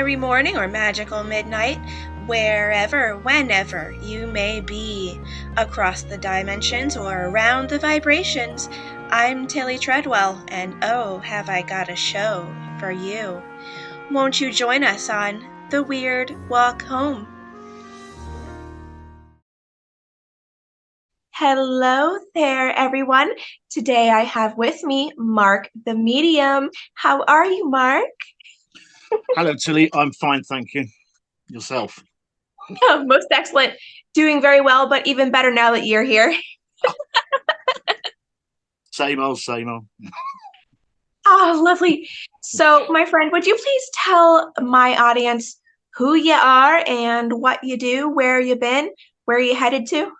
mystery morning or magical midnight, wherever, whenever you may be, across the dimensions or around the vibrations. I'm Tillie Treadwell, and oh, have I got a show for you. Won't you join us on The Weird Walk Home? Hello there, everyone. Today I have with me Mark the Medium. How are you, Mark? Hello, Tilly. I'm fine, thank you. Yourself? Most excellent. Doing very well, but even better now that you're here. Same old, same old. Oh, lovely. So, my friend, would you please tell my audience who you are and what you do, where you been, where you headed to?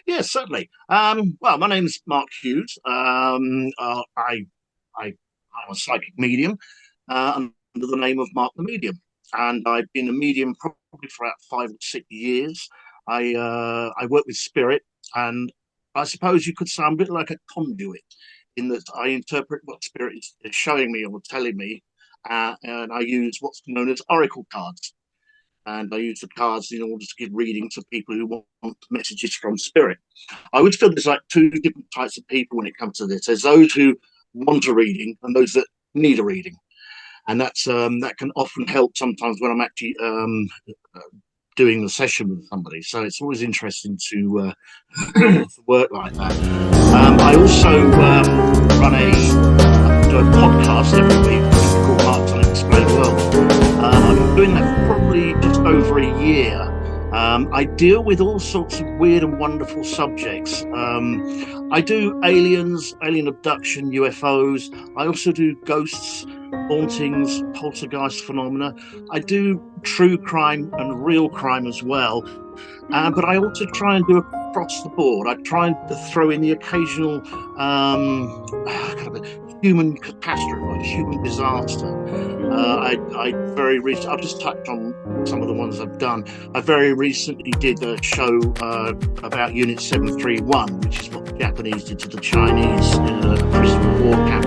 Yes, certainly. Well, my name's Mark Hughes. I'm a psychic medium under the name of Mark the Medium, and I've been a medium probably for about 5 or 6 years. I work with spirit, and I suppose you could say I'm a bit like a conduit in that I interpret what spirit is showing me or telling me, and I use what's known as oracle cards. And I use the cards in order to give reading to people who want messages from spirit. I would feel there's like two different types of people when it comes to this. There's those who want a reading and those that need a reading, and that can often help sometimes when I'm actually doing the session with somebody. So it's always interesting to work like that. I also run do a podcast every week called Mark's Unexplained World. I've been doing that for probably just over a year. I deal with all sorts of weird and wonderful subjects. I do aliens, alien abduction, UFOs. I also do ghosts, hauntings, poltergeist phenomena. I do true crime and real crime as well. But I also try and do across the board. I try and throw in the occasional kind of a human catastrophe, like human disaster. I've just touched on some of the ones I've done. I very recently did a show about Unit 731, which is what the Japanese did to the Chinese in a prisoner of war camp.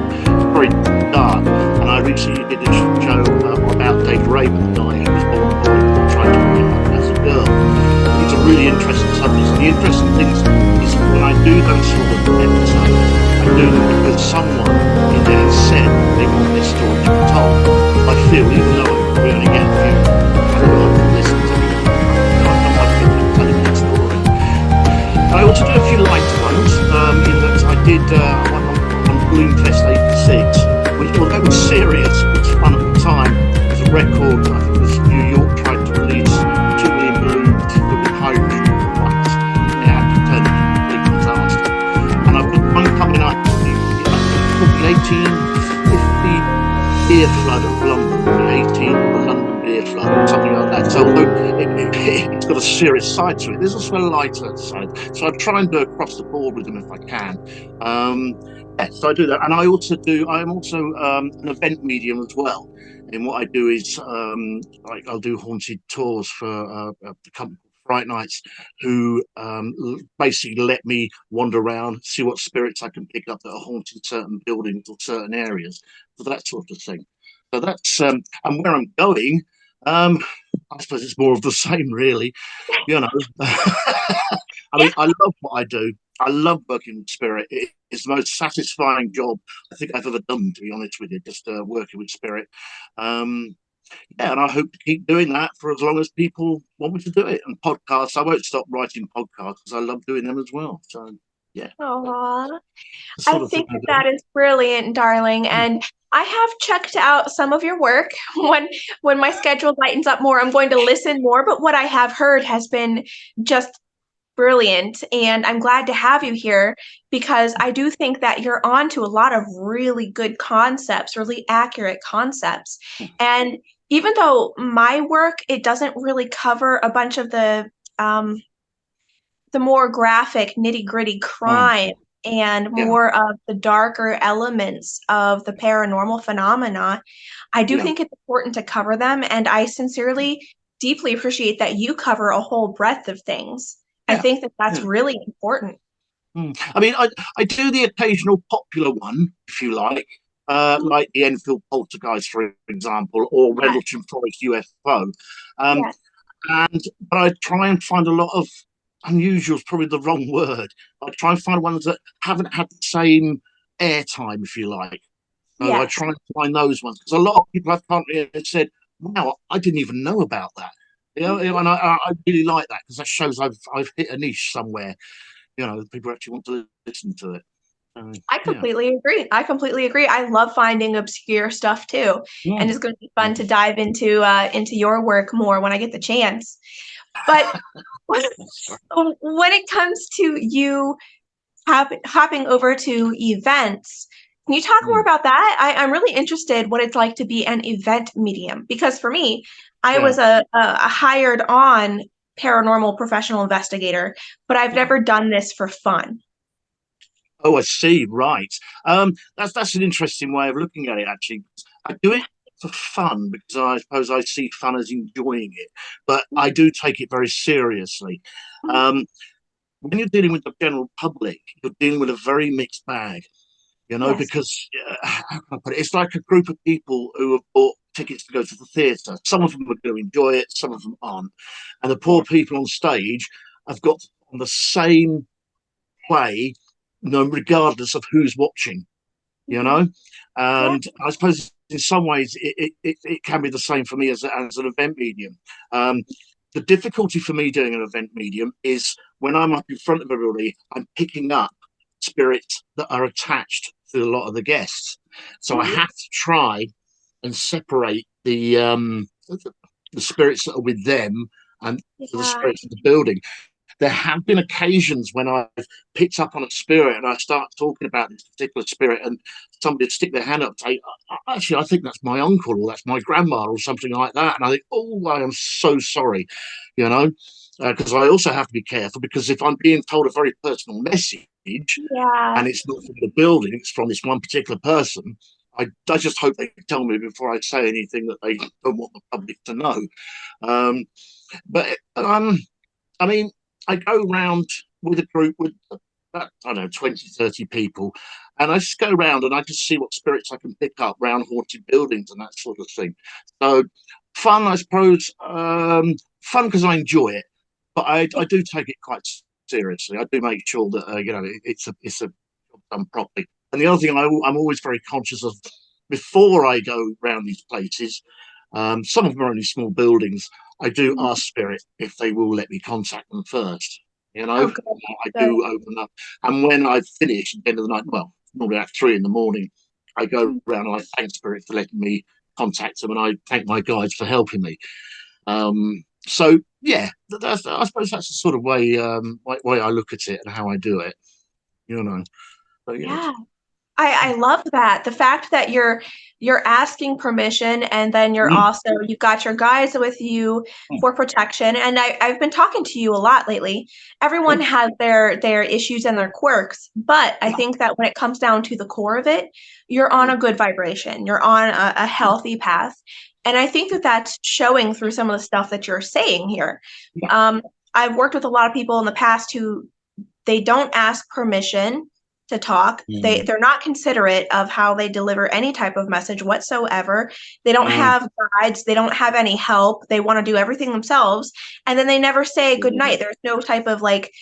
Very dark. And I recently did a show about Dave Raven, the guy who was born and tried to bring up as a girl. These are really interesting subjects. The interesting thing is when I do those sort of episodes, I do them because someone in there has said they want this story to be told. I feel, even though we only get a few listen to me, I might be telling that story. I also do a few light ones, in that I did one on Bloomfest 86, which, although it was serious, it was fun at the time. It was a record, I think it was New York tried to release 2 million balloons with hydrogen once. They had to turn it into a complete disaster. And I've got one coming up, the 1850 beer flood of London, the London beer flood, or something like that. So although it's got a serious side to it, there's also a lighter side. So I try and do across the board with them if I can. So I do that, and I'm also an event medium as well. And what I do is like I'll do haunted tours for a company called Fright Nights, who basically let me wander around, see what spirits I can pick up that are haunting certain buildings or certain areas, for that sort of thing. So that's and where I'm going. I suppose it's more of the same, really. You know, I Yeah. mean, I love what I do. I love working with spirit. It's the most satisfying job I think I've ever done, to be honest with you, just working with spirit. Um, yeah, and I hope to keep doing that for as long as people want me to do it. And podcasts, I won't stop writing podcasts because I love doing them as well. So, yeah, Aw. the I sort of thing think I that do. that is brilliant, darling. And I have checked out some of your work. When my schedule lightens up more, I'm going to listen more. But what I have heard has been just brilliant. And I'm glad to have you here because I do think that you're on to a lot of really good concepts, really accurate concepts. And even though my work, it doesn't really cover a bunch of um, the more graphic, nitty-gritty Mm, crime and yeah, more of the darker elements of the paranormal phenomena, I do yeah, think it's important to cover them. And I sincerely, deeply appreciate that you cover a whole breadth of things. I yeah, think that that's yeah. really important. I mean, I do the occasional popular one, if you like. like the Enfield poltergeist, for example, or Yes, Rendlesham Forest UFO. Um, yes, but I try and find a lot of unusual is probably the wrong word. I try and find ones that haven't had the same airtime, if you like. So I yes. try and find those ones because a lot of people I've currently have said, "Wow, I didn't even know about that." Mhm. And I really like that because that shows I've hit a niche somewhere. People actually want to listen to it. I Yeah. completely agree. I completely agree. I love finding obscure stuff too, and Mm. it's going to be fun to dive into your work more when I get the chance. But when it comes to you hopping over to events, can you talk more Mm. about that? I'm really interested what it's like to be an event medium because for me, I Yeah. was a hired on paranormal professional investigator, but I've Yeah. never done this for fun. Oh, I see. Right. That's an interesting way of looking at it. Actually, I do Yeah. it for fun because I suppose I see fun as enjoying it, but I Mhm. do take it very seriously. Um, when you're dealing with the general public, you're dealing with a very mixed bag. Yes. Because how can I put it? It's like a group of people who have bought tickets to go to the theatre. Some of them are going to enjoy it, some of them aren't, and the poor Yeah. people on stage have got on the same play, regardless of who's watching, you Mhm. know. Yeah. And I suppose in some ways it can be the same for me as an event medium. Um, the difficulty for me doing an event medium is when I'm up in front of everybody, I'm picking up spirits that are attached to a lot of the guests. So I Mhm. have to try and separate the spirits that are with them and the Yeah. spirits of the building. There have been occasions when I've picked up on a spirit and I start talking about this particular spirit, and somebody would stick their hand up and say, "Actually, I think that's my uncle or that's my grandma or something like that." And I think, "Oh, I am so sorry," you know, because I also have to be careful because if I'm being told a very personal message and Yeah. it's not from the building, it's from this one particular person. I just hope they tell me before I say anything that they don't want the public to know. Um, but I mean, I go around with a group with about, I don't know, 20, 30 people, and I just go around and I just see what spirits I can pick up around haunted buildings and that sort of thing. So fun, I suppose, fun because I enjoy it, but I do take it quite seriously. I do make sure that, it's a job done properly. And the other thing I'm always very conscious of before I go around these places, some of them are only small buildings. I do Mhm. ask Spirit if they will let me contact them first. Oh, good. I Good. do open up. And when I've finished at the end of the night, well, normally at 3 in the morning, I go Mhm. around and I thank Spirit for letting me contact them and I thank my guides for helping me. So, yeah, I suppose that's the sort of way I look at it and how I do it, you know. So, yeah. Yeah. I love that. The fact that you're asking permission and then Mm, you've got your guys with you mm, for protection. And I've been talking to you a lot lately. Everyone mm, has their issues and their quirks, but I yeah, think that when it comes down to the core of it, you're on mm, a good vibration. You're on a yeah, healthy path. And I think that that's showing through some of the stuff that you're saying here. yeah, Um, I've worked with a lot of people in the past who they don't ask permission to talk. mm, They're not considerate of how they deliver any type of message whatsoever. They don't mm, have guides, they don't have any help. They want to do everything themselves and then they never say good yeah, night. There's no type of like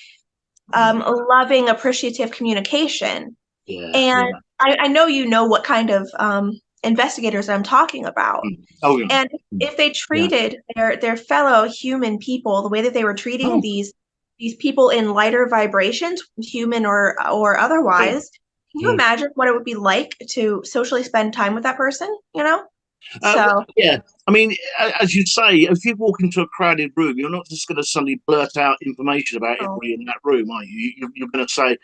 yeah, loving appreciative communication. yeah, And yeah. I know you know what kind of investigators I'm talking about. Mm. Oh, yeah. And Mm. if they Yeah. treated their fellow human people the way that they were treating Oh, these people in lighter vibrations, human or yeah. otherwise, can you Mm. imagine what it would be like to socially spend time with that person? You know? Uh, So yeah. I mean, as you say, if you walk into a crowded room, you're not just going to suddenly blurt out information about oh, everybody in that room, are you? You're going to say,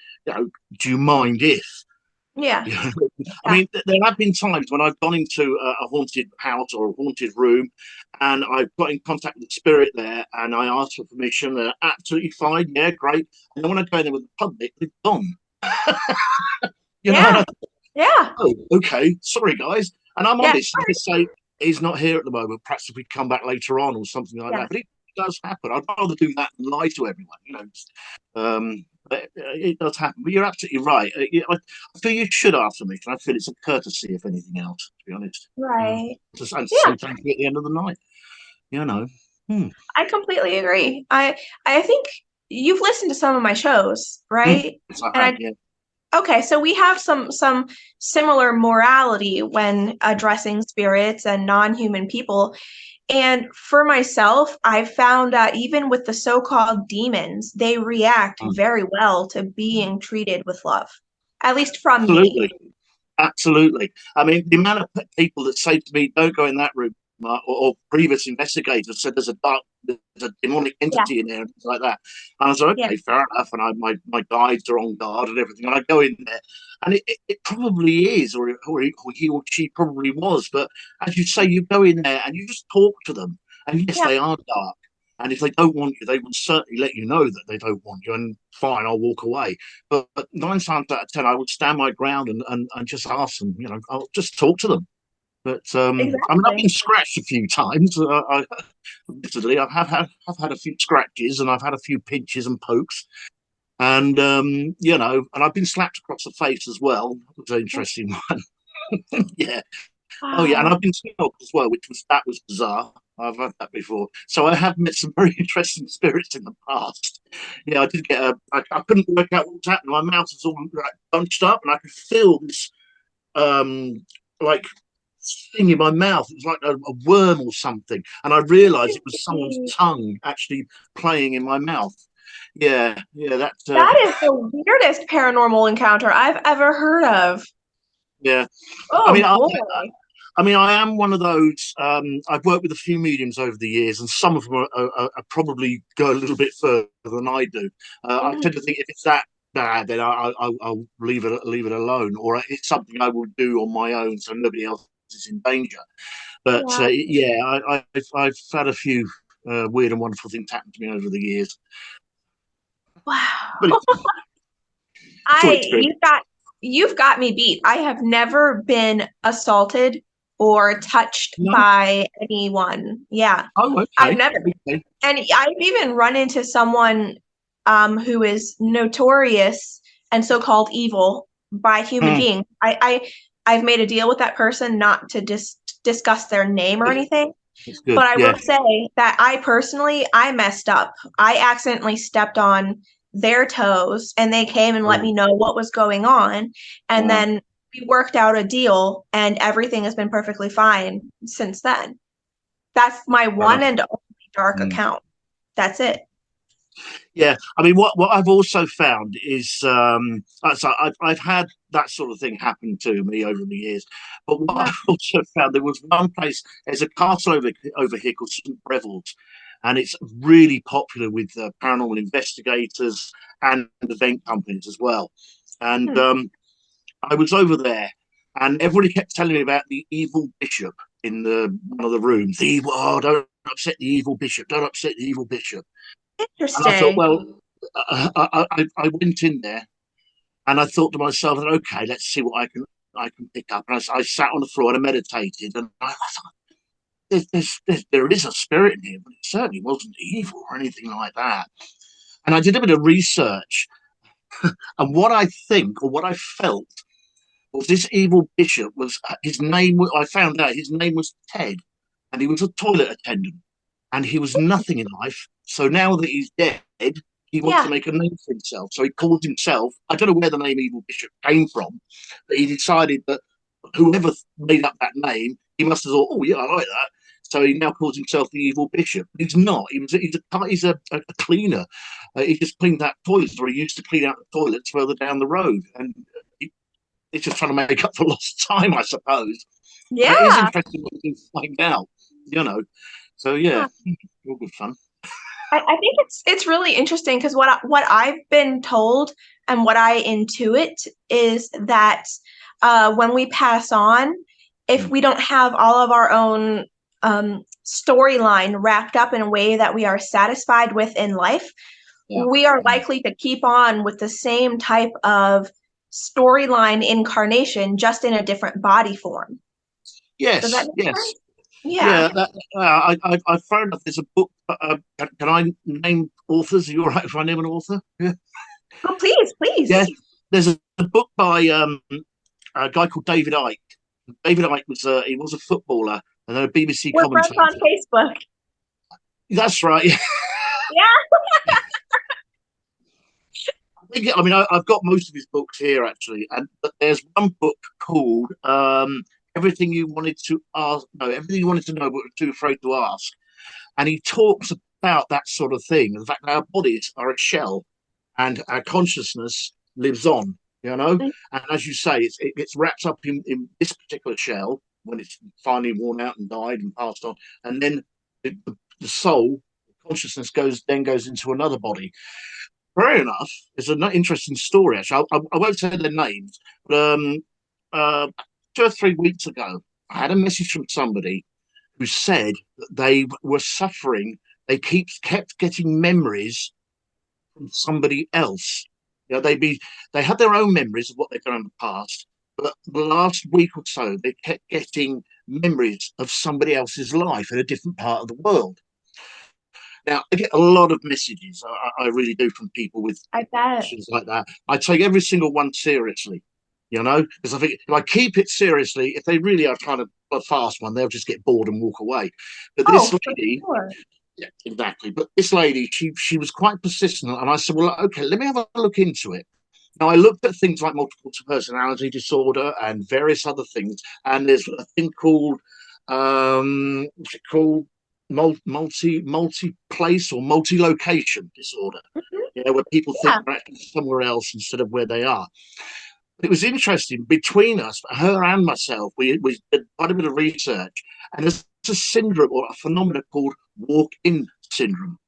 do you mind if? yeah, You know? I yeah. mean, there have been times when I've gone into a haunted house or a haunted room and I've got in contact with the spirit there and I ask for permission. They're absolutely fine. Yeah, great. And then when I go in there with the public, they're gone. And Yeah. I Yeah. oh, okay, sorry guys. And I'm Yeah. honest, I just say he's not here at the moment. Perhaps if we come back later on or something like Yeah. that. But it does happen. I'd rather do that than lie to everyone. It does happen, but you're absolutely right. I feel you should ask permission. I feel it's a courtesy, if anything else, to be honest. Right. And to Yeah, say thank you at the end of the night, you know. Hmm. I completely agree. I think you've listened to some of my shows, Mm. right? Yes, I And have, I yeah. Okay, so we have some similar morality when addressing spirits and non-human people. And for myself, I've found that even with the so-called demons, they react Mm. very well to being treated with love, at least from me. Absolutely. Absolutely. I mean, the amount of people that say to me, "Don't go in that room," or previous investigators said there's a demonic Yeah, entity in there, and things like that. And I was like, yeah, okay, fair enough. And my guides are on guard and everything. And I go in there, and it probably is, or he or she probably was. But as you say, you go in there and you just talk to them. And yes, yeah, they are dark. And if they don't want you, they will certainly let you know that they don't want you. And fine, I'll walk away. But nine times out of ten, I would stand my ground and just ask them. I'll just talk to them. But I mean, I've exactly. been scratched a few times. Admittedly, I've had a few scratches and I've had a few pinches and pokes, and and I've been slapped across the face as well. That was an interesting one. Yeah. Oh yeah, and Wow. I've been smelled as well, that was bizarre. I've had that before, so I have met some very interesting spirits in the past. Yeah, I did get I couldn't work out what was happening. My mouth was all like bunched up, and I could feel this like thing in my mouth. It was like a worm or something, and I realised it was someone's tongue actually playing in my mouth. Yeah, yeah, that's That is the weirdest paranormal encounter I've ever heard of. yeah. I mean, Oh I, boy. I mean, I am one of those. I've worked with a few mediums over the years, and some of them are probably go a little bit further than I do. I Mhm. tend to think if it's that bad, then I'll leave it alone, or it's something I will do on my own, so nobody else is in danger. But Yeah. yeah, I've had a few weird and wonderful things happen to me over the years, but Wow. it's all I experience. you've got me beat. I have never been assaulted or touched No, by anyone. Yeah. oh I've okay, never. okay. And I've even run into someone who is notorious and so-called evil by human Mm, beings. I've made a deal with that person not to discuss their name or anything. that's good. But I Yeah. will say that I messed up. I accidentally stepped on their toes and they came and let me Oh, know what was going on. And wow. then we worked out a deal and everything has been perfectly fine since then. That's my one and only dark Mm. account. That's it. Yeah, I mean, what I've also found is, so I've had that sort of thing happen to me over the years. But what Yeah. I've also found, there was one place, there's a castle over here called St Breville's, and it's really popular with paranormal investigators and event companies as well. And Hmm. I was over there, and everybody kept telling me about the evil bishop in the one of the rooms. The evil, oh, don't upset the evil bishop! Don't upset the evil bishop. And I thought, Interesting. well, I went in there and I thought to myself, okay, let's see what I can pick up. And I sat on the floor and I meditated, and I thought, there is a spirit in here, but it certainly wasn't evil or anything like that. And I did a bit of research, and what I think or what I felt was this evil bishop was his name. I found out his name was Ted, and he was a toilet attendant, and he was nothing in life. So now that he's dead, he wants to Yeah. make a name for himself. So he called himself, I don't know where the name Evil Bishop came from, but he decided that whoever made up that name, he must have thought, oh, yeah, I like that. So he now calls himself the Evil Bishop. He's not. He's a cleaner. He just cleaned that toilet, or he used to clean out the toilets further down the road. And he's just trying to make up for lost time, I suppose. But it is Yeah. interesting what you find out, you know. So yeah, all good fun. I think it's really interesting because what I've been told and what I intuit is that when we pass on, if Mm. we don't have all of our own storyline wrapped up in a way that we are satisfied with in life, Yeah. we are likely to keep on with the same type of storyline incarnation, just in a different body form. Does that Yes. make Yes. sense? Yeah. Yeah. I found out there's a book. Can I name authors? Are you all right if I name an author? Yeah. Oh, please, Yeah, please. there's a book by a guy called David Icke. David Icke was he was a footballer and then a BBC We're friends on commentator. Facebook. That's right. Yeah. I mean, I've got most of his books here actually, and but there's one book called "Everything You Wanted to Ask." No, everything you wanted to know but were too afraid to ask. And he talks about that sort of thing. The fact that our bodies are a shell, and our consciousness lives on. You know, and as you say, it gets wrapped up in this particular shell when it's finally worn out and died and passed on, and then the soul consciousness goes into another body. Fair enough. It's an interesting story, actually. I won't say their names, but uh, 2 or 3 weeks ago, I had a message from somebody who said that they were suffering. They kept getting memories from somebody else. You know, they had their own memories of what they've done in the past, but the last week or so, they kept getting memories of somebody else's life in a different part of the world. Now, I get a lot of messages. I really do from people with I bet. questions like that. I take every single one seriously, you know, because I think if I keep it seriously, if they really are trying to a fast one, they'll just get bored and walk away. But this Oh, for lady, sure. yeah, exactly. But this lady, she was quite persistent, and I said, well, okay, let me have a look into it. Now, I looked at things like multiple personality disorder and various other things, and there's a thing called what's it called? Multi place or multi location disorder. Mhm. You know, where people think Yeah, they're actually somewhere else instead of where they are. It was interesting between us, her and myself. We did quite a bit of research, and there's a syndrome or a phenomenon called walk-in syndrome.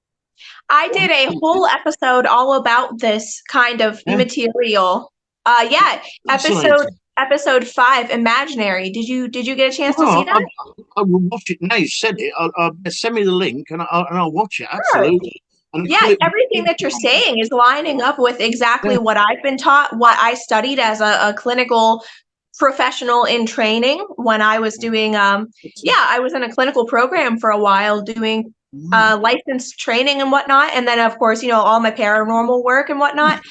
I did a whole episode all about this kind of Yeah, material. Yeah, episode fascinating. episode 5, imaginary. Did you get a chance to see Well, that? I will watch it now. You said it. Send me the link, and I'll watch it Sure. absolutely. And I call Yeah, it everything that you're saying is lining up with yeah, exactly what I've been taught, what I studied as a clinical professional in training when I was doing yeah, I was in a clinical program for a while doing wow. licensed training and whatnot. And then of course, all my paranormal work and whatnot.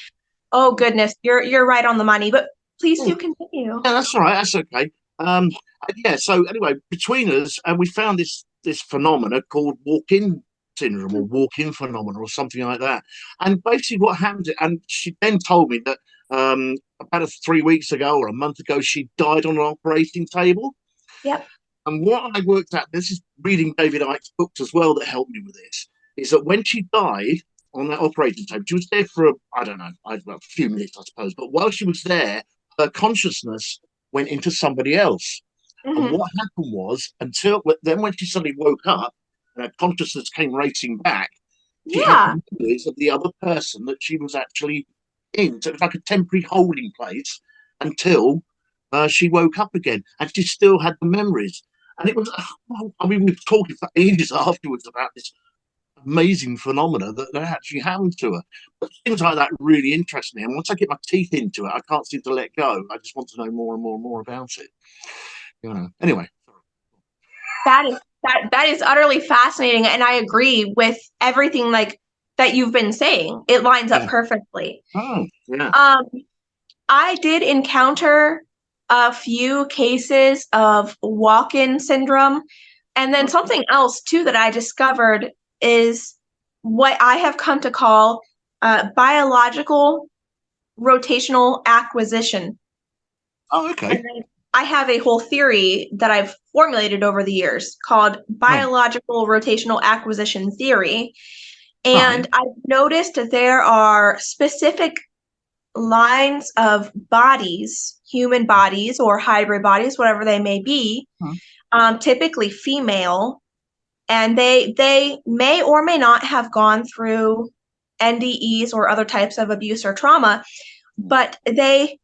Oh goodness, you're right on the money. But please Yeah, do continue. that's all right. That's okay. Um, yeah. So anyway, between us, and we found this phenomena called walk-in syndrome or walk-in phenomena or something like that. And basically, what happened? And she then told me that about 3 weeks ago or a month ago, she died on an operating table. Yep. And what I worked out, this is reading David Icke's books as well that helped me with this, is that when she died on that operating table, she was there for, I don't know, a few minutes, I suppose. But while she was there, her consciousness went into somebody else. And Hmm. what happened was, until then, when she suddenly woke up and her consciousness came racing back, she had Yeah. the memories of the other person that she was actually in. So it was like a temporary holding place until she woke up again, and she still had the memories. And it was, I mean, we were talking for ages afterwards about this amazing phenomena that actually happened to her. But things like that really interest me. And once I get my teeth into it, I can't seem to let go. I just want to know more and more and more about it. You know. Anyway. That is utterly fascinating, and I agree with everything like that you've been saying. It lines up Yeah. perfectly. Oh, yeah. Um, I did encounter a few cases of walk-in syndrome, and then something else too that I discovered is what I have come to call biological rotational acquisition. Oh, And okay. I have a whole theory that I've formulated over the years called Right. biological rotational acquisition theory. And Right. I've noticed that there are specific lines of bodies, human bodies or hybrid bodies, whatever they may be, Hmm. typically female, and they may or may not have gone through NDEs or other types of abuse or trauma, but they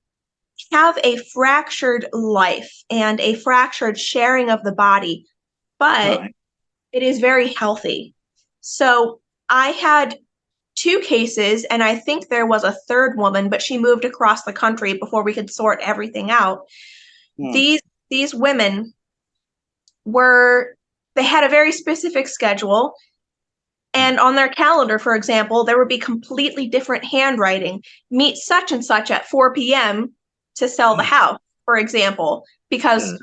have a fractured life and a fractured sharing of the body, but Right. it is very healthy. So I had two cases, and I think there was a third woman, but she moved across the country before we could sort everything out. Hmm. These women were they had a very specific schedule. Mm. And on their calendar, for example, there would be completely different handwriting. Meet such and such at 4 p.m. to sell the Mm. house, for example, because Yeah.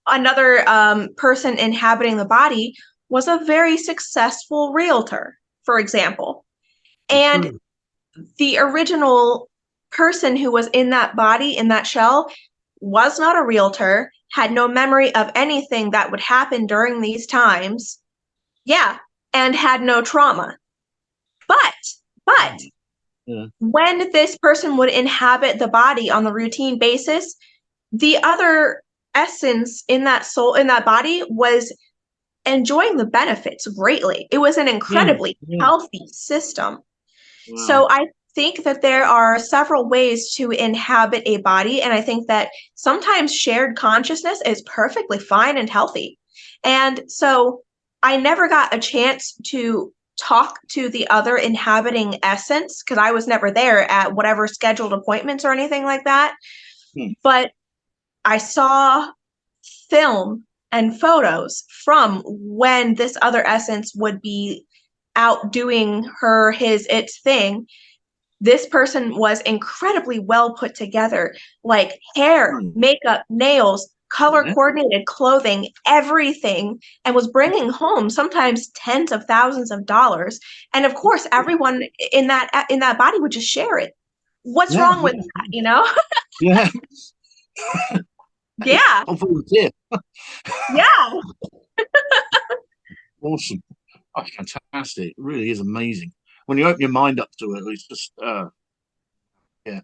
another person inhabiting the body was a very successful realtor, for example. And True. the original person who was in that body, in that shell, was not a realtor, had no memory of anything that would happen during these times. Yeah, and had no trauma. But Yeah. when this person would inhabit the body on the routine basis, the other essence in that soul, in that body, was enjoying the benefits greatly. It was an Mm. incredibly Yeah. healthy system. Wow. So I think that there are several ways to inhabit a body, and I think that sometimes shared consciousness is perfectly fine and healthy. And so I never got a chance to talk to the other inhabiting essence because I was never there at whatever scheduled appointments or anything like that. Mm. But I saw film and photos from when this other essence would be out doing its thing. This person was incredibly well put together, like hair, Mm. makeup, nails, color Yeah. coordinated clothing, everything, and was bringing home sometimes tens of thousands of dollars. And of course, everyone in that body would just share it. What's Yeah. wrong with Yeah. that, you know? Yeah. Hey, Yeah, I'll volunteer. yeah. Awesome. Oh, fantastic. It really is amazing. When you open your mind up to it, it's just, yeah.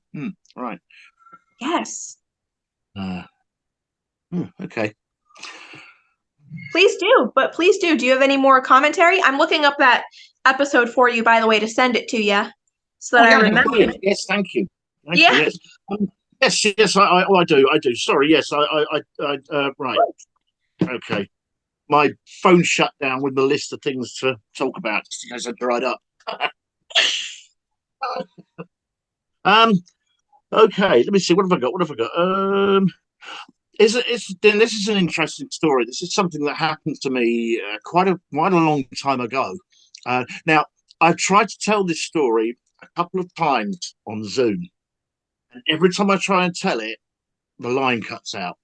Right. Yes. Uh, okay. Please do, but please do. Do you have any more commentary? I'm looking up that episode for you, by the way, to send it to you so that Oh, I yeah. remember. Brilliant. Yes. Thank you. Thank you. Yeah. Yes. Yes. Yes. I do. I do. Sorry. Yes. Right. Okay. My phone shut down with the list of things to talk about just in case I dried up. um. Okay. Let me see. What have I got? What have I got? Then this is an interesting story. This is something that happened to me quite a long time ago. Now I've tried to tell this story a couple of times on Zoom, and every time I try and tell it, the line cuts out.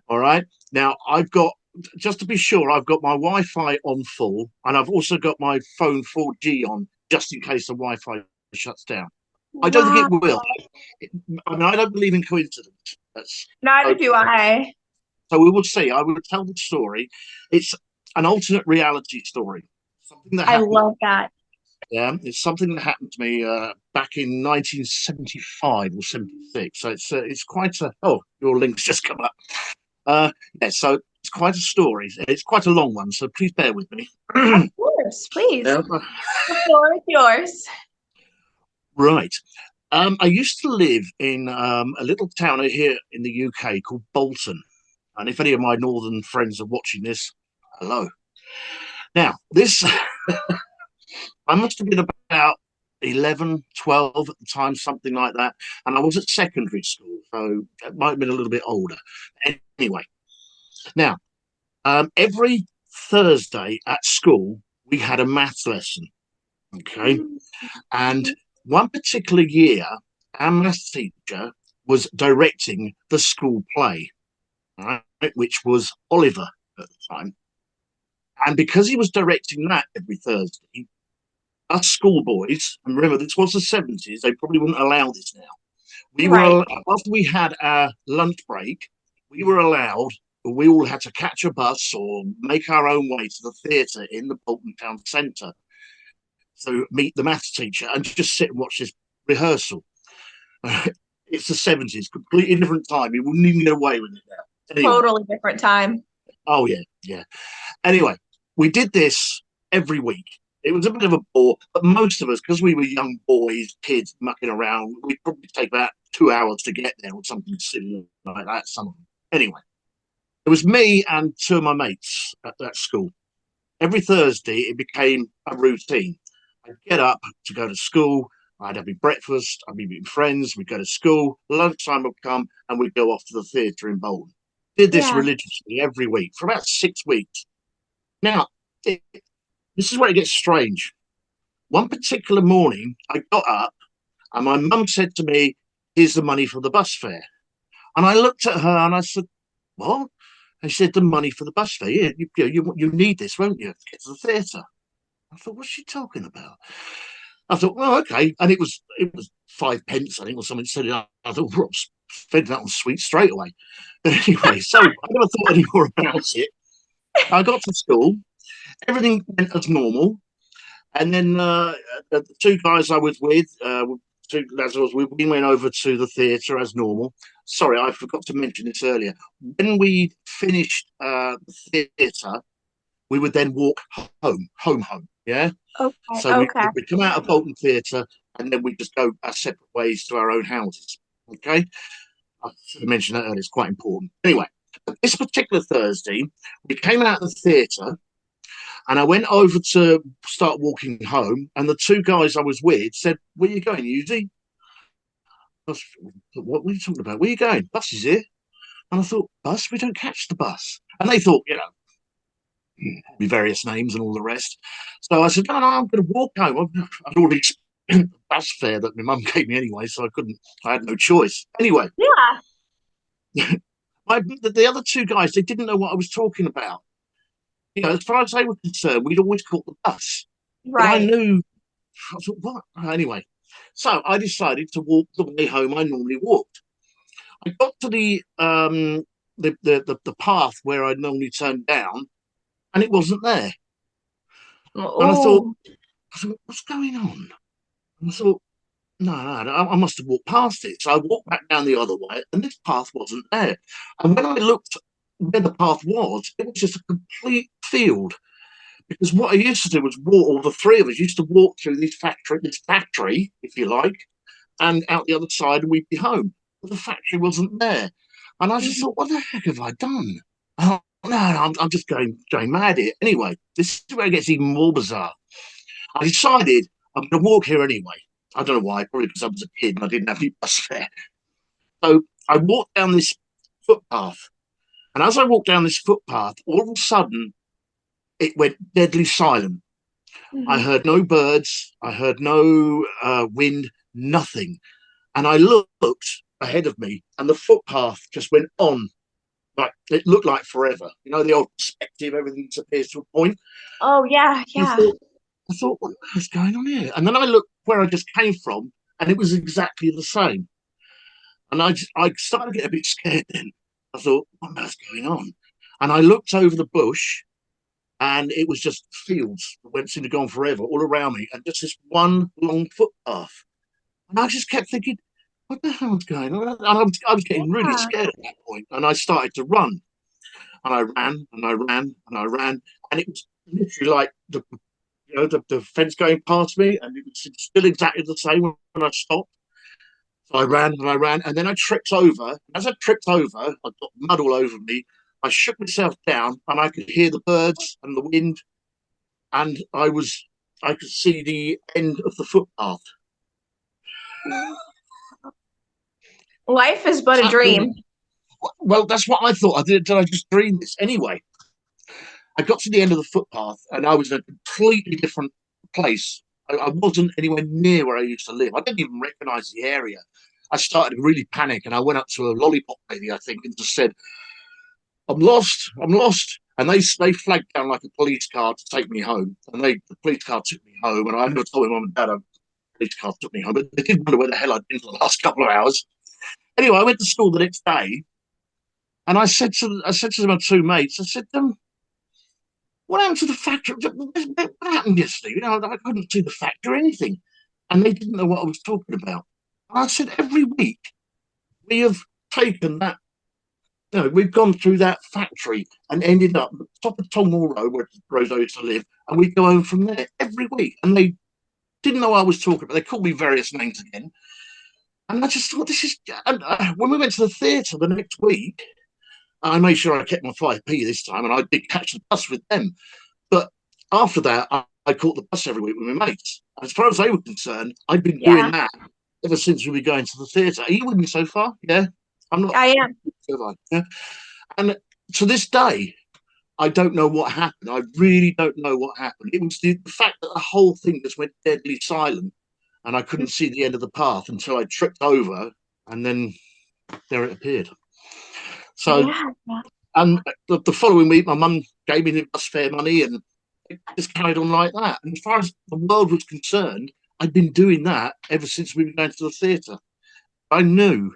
All right. Now I've got, just to be sure, I've got my Wi-Fi on full, and I've also got my phone 4G on, just in case the Wi-Fi shuts down. I don't think Wow. it will. I mean, I don't believe in coincidence. That's Neither do okay. I. So we will see. I will tell the story. It's an alternate reality story. Something that I happened. love that. Yeah, it's something that happened to me back in 1975 or 76. So it's quite a. Oh, your link's just come up. Yeah, so it's quite a story. It's quite a long one, so please bear with me. Of course, please. Yeah. The floor is yours. Right. I used to live in a little town here in the UK called Bolton. And if any of my northern friends are watching this, hello. Now, this, I must have been about 11, 12 at the time, something like that. And I was at secondary school, so it might have been a little bit older. Anyway, now, every Thursday at school, we had a maths lesson. Okay. And one particular year, our maths teacher was directing the school play, right, which was Oliver at the time. And because he was directing that every Thursday, us schoolboys, and remember this was the 70s, they probably wouldn't allow this now. Right. After we had our lunch break, we were allowed, we all had to catch a bus or make our own way to the theatre in the Bolton Town Centre to meet the maths teacher and just sit and watch this rehearsal. It's the 70s, completely different time. You wouldn't even get away with it now. Anyway, Totally different time. oh yeah, yeah. Anyway, we did this every week. It was a bit of a bore, but most of us, because we were young boys, kids mucking around, we'd probably take about 2 hours to get there or something silly like that. Some of them. Anyway, it was me and two of my mates at that school. Every Thursday, it became a routine. I'd get up to go to school. I'd have my breakfast. I'd be meeting friends. We'd go to school. Lunchtime would come, and we'd go off to the theatre in Bolton. Did this Yeah. religiously every week for about 6 weeks. Now, the This is where it gets strange. One particular morning, I got up and my mum said to me, "Here's the money for the bus fare." And I looked at her and I said, "What?" And she said, "The money for the bus fare. Yeah, you need this, won't you, to get to the theatre?" I thought, what's she talking about? I thought, well, okay. And it was 5 pence, I think, or something silly. I thought, well, spend that on sweets straight away. But anyway, so I never thought any more about it. I got to school, everything went as normal. And then the two guys I was with, two lads I was with, we went over to the theatre as normal. Sorry, I forgot to mention this earlier. When we finished the theatre, we would then walk home. Yeah. Okay, So we okay. we come out of Bolton Theatre and then we just go our separate ways to our own houses. Okay. I should have mentioned that earlier. It's quite important. Anyway, this particular Thursday, we came out of the theatre and I went over to start walking home, and the two guys I was with said, "Where are you going, Hughes?" What were you talking about? Where are you going? Bus is here. And I thought, bus? We don't catch the bus. And they thought, with various names and all the rest. So I said, no, I'm going to walk home. I'd already spent the bus fare that my mum gave me anyway, so I had no choice. Anyway, Yeah, the other two guys, they didn't know what I was talking about. As far as they were concerned, we'd always caught the bus. But I right. knew, I thought, what? Anyway, so I decided to walk the way home I normally walked. I got to the path where I normally turned down, and it wasn't there. And Oh, I thought, what's going on? And I thought, no, I must have walked past it. So I walked back down the other way, and this path wasn't there. And when I looked where the path was, it was just a complete field. Because what I used to do was walk, or the three of us used to walk through this factory, if you like, and out the other side, and we'd be home. But the factory wasn't there. And I just mhm. thought, what the heck have I done? Oh, no, I'm just going mad here. Anyway, this is where it gets even more bizarre. I decided I'm going to walk here anyway. I don't know why, probably because I was a kid and I didn't have any bus fare. So I walked down this footpath. And as I walked down this footpath, all of a sudden, it went deadly silent. I Mhm. heard no birds. I heard no wind, nothing. And I looked ahead of me, and the footpath just went on. Like it looked like forever. The old perspective, everything disappears to a point. Oh, yeah, I yeah. thought, I thought, what is going on here? And then I looked where I just came from, and it was exactly the same. And I started to get a bit scared then. I thought, what on earth's going on? And I looked over the bush, and it was just fields that went seemed to go on forever all around me, and just this one long footpath. And I just kept thinking, what the hell's going on? And I was getting really Yeah. scared at that point, and I started to run. And I ran, and I ran, and I ran, and it was literally like the fence going past me, and it was still exactly the same when I stopped. So I ran and I ran, and then I tripped over. As I tripped over, I got mud all over me. I shook myself down, and I could hear the birds and the wind, and I could see the end of the footpath. Life is but a dream. Well, that's what I thought. Did I just dream this anyway? I got to the end of the footpath, and I was in a completely different place. I wasn't anywhere near where I used to live. I didn't even recognise the area. I started to really panic, and I went up to a lollipop lady, I think, and just said, "I'm lost. I'm lost." And they flagged down like a police car to take me home. And the police car took me home. And I never told my mum and dad a police car took me home, but they did wonder where the hell I'd been for the last couple of hours. Anyway, I went to school the next day, and I said to my two mates, I said, "What happened to the factory? What happened yesterday? I couldn't see the factory or anything." And they didn't know what I was talking about. And I said, every week we have taken that, we've gone through that factory and ended up at the top of Tongle Road, where Rose used to live, and we go home from there every week. And they didn't know what I was talking about. They called me various names again. And I just thought, this is. And when we went to the theatre the next week, I made sure I kept my 5p this time, and I did catch the bus with them. But after that, I caught the bus every week with my mates. As far as they were concerned, I'd been doing Yeah, that ever since we were going to the theatre. Are you with me so far? Yeah, I'm not. I am. Yeah. And to this day, I don't know what happened. I really don't know what happened. It was the fact that the whole thing just went deadly silent, and I couldn't see the end of the path until I tripped over, and then there it appeared. So, Yeah. and the following week, my mum gave me the bus fare money, and it just carried on like that. And as far as the world was concerned, I'd been doing that ever since we were going to the theatre. I know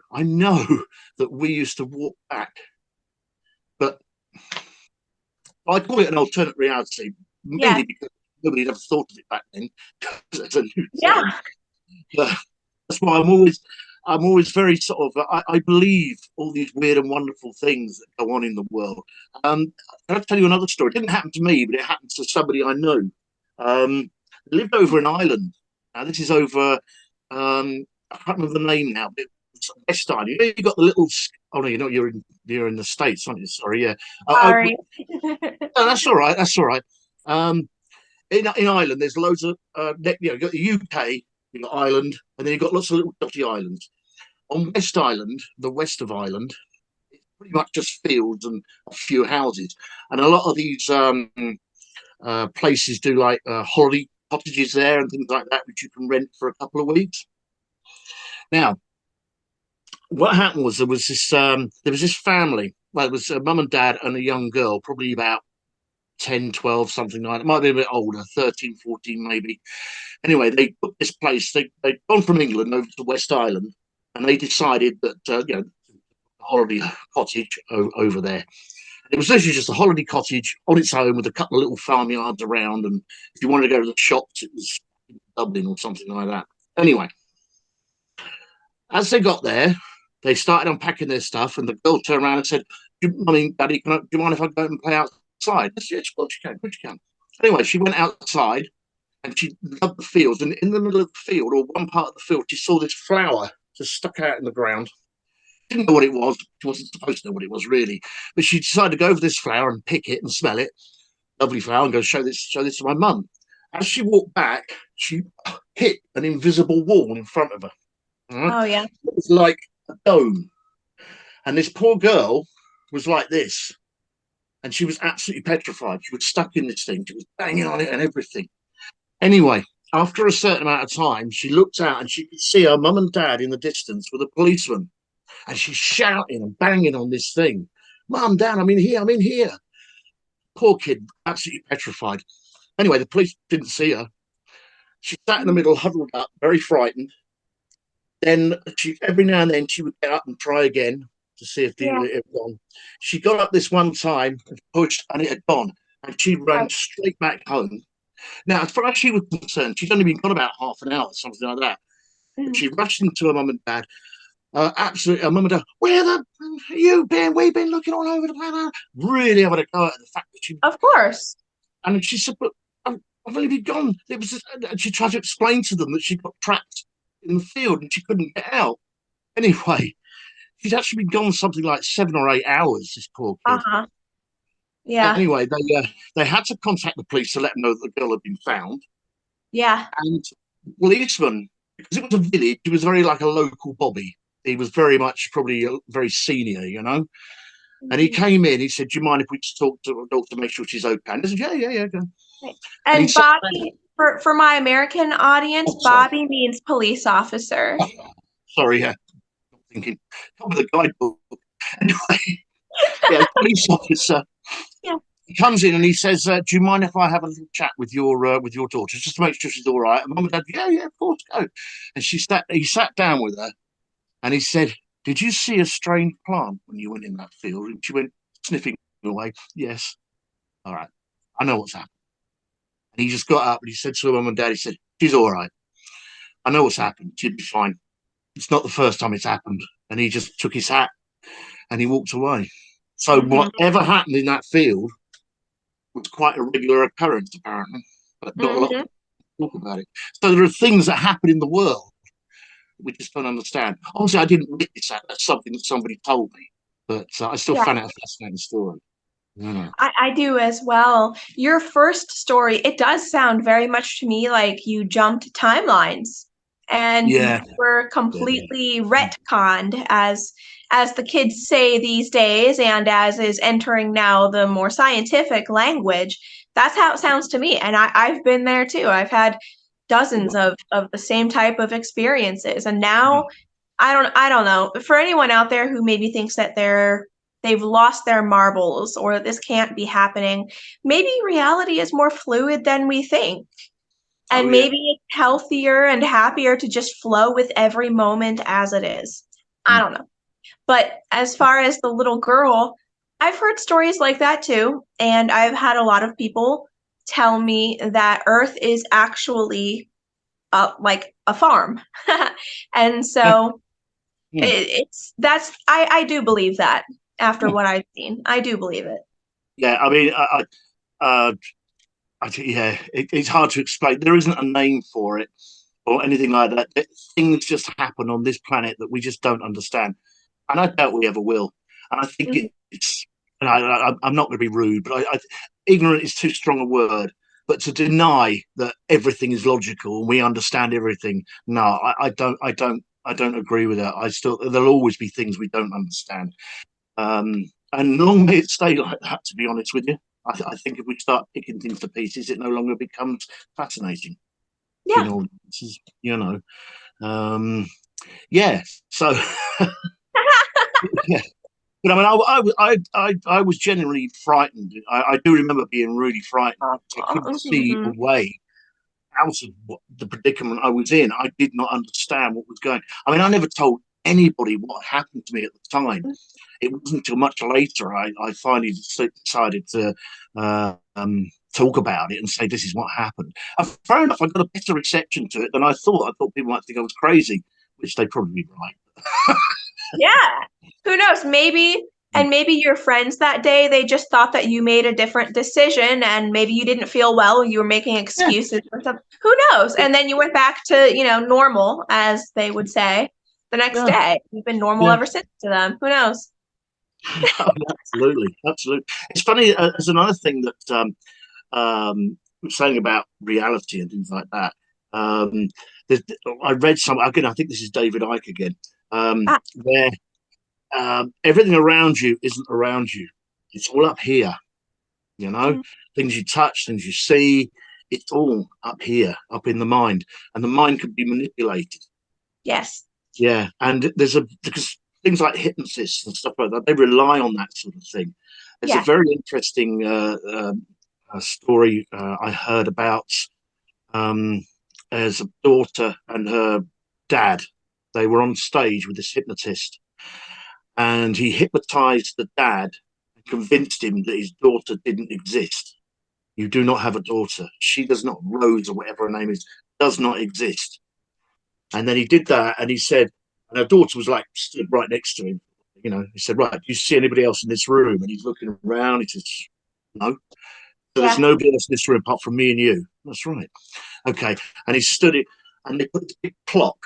that we used to walk back, but I call it an alternate reality, Yes. mainly because nobody had ever thought of it back then. It's a new Yeah. term. But that's why I'm always very sort of, I believe all these weird and wonderful things that go on in the world. Can I tell you another story? It didn't happen to me, but it happened to somebody I knew. They lived over in Ireland. Now, this is over, I can't remember the name now, but it's West Island. You know, you got the little, oh no, you're in the States, aren't you? Sorry, yeah. Sorry. No, that's all right. That's all right. Um, in Ireland, there's loads of, you've got the UK, you've got Ireland, and then you've got lots of little dotty islands. On West Island, the west of Ireland, it's pretty much just fields and a few houses. And a lot of these places do like holiday cottages there and things like that, which you can rent for a couple of weeks. Now, what happened was there was this family. Well, it was a mum and dad and a young girl, probably about 10, 12, something like that. It might be a bit older, 13, 14 maybe. Anyway, they put this place, they'd gone from England over to West Island, and they decided that, holiday cottage over there. It was literally just a holiday cottage on its own with a couple of little farmyards around. And if you wanted to go to the shops, it was Dublin or something like that. Anyway, as they got there, they started unpacking their stuff, and the girl turned around and said, Daddy, do you mind if I go and play outside? I said, yes, of course you can, of course you can. Anyway, she went outside and she loved the fields. And in the middle of the field, or one part of the field, she saw this flower just stuck out in the ground. She didn't know what it was. She wasn't supposed to know what it was really. But she decided to go over this flower and pick it and smell it. Lovely flower, and go show this to my mum. As she walked back, she hit an invisible wall in front of her. Right? Oh yeah. It was like a dome. And this poor girl was like this. And she was absolutely petrified. She was stuck in this thing. She was banging on it and everything. Anyway, after a certain amount of time, she looked out and she could see her mum and dad in the distance with a policeman. And she's shouting and banging on this thing. Mum, Dad, I'm in here, I'm in here. Poor kid, absolutely petrified. Anyway, the police didn't see her. She sat in the middle, huddled up, very frightened. Then every now and then she would get up and try again to see if it had gone. She got up this one time and pushed, and it had gone. And she ran straight back home. Now, as far as she was concerned, she'd only been gone about half an hour, something like that. But she rushed into her mum and dad. Absolutely, her mum and dad, where the you been? We've been looking all over the planet. Really having a go at the fact that she. Of course. And she said, but I've only been gone. It was, and she tried to explain to them that she got trapped in the field and she couldn't get out. Anyway, she'd actually been gone something like 7 or 8 hours, this poor kid. Uh-huh. Yeah. Anyway, they had to contact the police to let them know that the girl had been found. Yeah. And the policeman, because it was a village, he was very like a local bobby. He was very much probably very senior, you know. And he came in. He said, "Do you mind if we just talk to the doctor to make sure she's okay?" And I said, "Yeah, go." And Bobby, for my American audience, Bobby means police officer. Sorry, yeah. I'm thinking, come with a guidebook. Anyway, yeah, police officer. Yeah. He comes in and he says, "Do you mind if I have a little chat with your daughter, just to make sure she's all right?" And Mum and Dad, yeah, of course, go. And he sat down with her, and he said, "Did you see a strange plant when you went in that field?" And she went sniffing away. Yes. All right. I know what's happened. And he just got up and he said to her mum and dad, he said, "She's all right. I know what's happened. She'll be fine. It's not the first time it's happened." And he just took his hat and he walked away. So whatever happened in that field was quite a regular occurrence, apparently. But not a lot of people talk about it. So there are things that happen in the world we just don't understand. Obviously, I didn't witness that. That's something that somebody told me. But I still found it a fascinating story. Yeah. I do as well. Your first story, it does sound very much to me like you jumped timelines and you were completely retconned as as the kids say these days, and as is entering now the more scientific language, that's how it sounds to me. And I've been there too. I've had dozens of the same type of experiences. And now I don't know. For anyone out there who maybe thinks that they've lost their marbles or that this can't be happening, maybe reality is more fluid than we think. Oh And yeah. maybe it's healthier and happier to just flow with every moment as it is. I Mm. don't know. But as far as the little girl, I've heard stories like that too. And I've had a lot of people tell me that Earth is actually like a farm. And Yeah. so Mm. it's that's I do believe that after what I've seen. I do believe it. Yeah, I mean, uh, yeah, it's hard to explain. There isn't a name for it or anything like that. Things just happen on this planet that we just don't understand, and I doubt we ever will. And I think Mhm. it's, and I'm not going to be rude, but ignorant is too strong a word. But to deny that everything is logical and we understand everything, no, I don't agree with that. I still, there'll always be things we don't understand. And long may it stay like that, to be honest with you. I think if we start picking things to pieces, it no longer becomes fascinating. Yeah. In all, you know, um, yeah. So, yeah. But I mean, I was genuinely frightened. I do remember being really frightened. I couldn't see a Mhm. way out of the predicament I was in. I did not understand what was going. I mean, I never told anybody what happened to me at the time. It wasn't until much later I finally decided to talk about it and say this is what happened. Fair enough, I got a better reception to it than I thought. I thought people might think I was crazy, which they probably right. Yeah. Who knows? Maybe, and maybe your friends that day, they just thought that you made a different decision and maybe you didn't feel well, you were making Yeah, excuses or something. Who knows? And then you went back to, normal, as they would say, the next yeah, day. You've been normal yeah. ever since to them. Who knows? Oh, absolutely, absolutely. It's funny. There's another thing that saying about reality and things like that. Um, I read some again. I think this is David Icke again, Ah, where everything around you isn't around you. It's all up here. You know, mhm. things you touch, things you see. It's all up here, up in the mind, and the mind can be manipulated. Yes. Yeah, and there's a because things like hypnosis and stuff like that, they rely on that sort of thing. There's a Yeah. very interesting story I heard about um, as a daughter and her dad. They were on stage with this hypnotist, and he hypnotized the dad and convinced him that his daughter didn't exist. You do not have a daughter. She does not, Rose or whatever her name is, does not exist. And then he did that, and he said, and her daughter was like stood right next to him. You know, he said, "Right, do you see anybody else in this room?" And he's looking around. He says, "No." So there's Yeah. nobody else in this room apart from me and you. That's right. Okay. And he stood it, and they put a big clock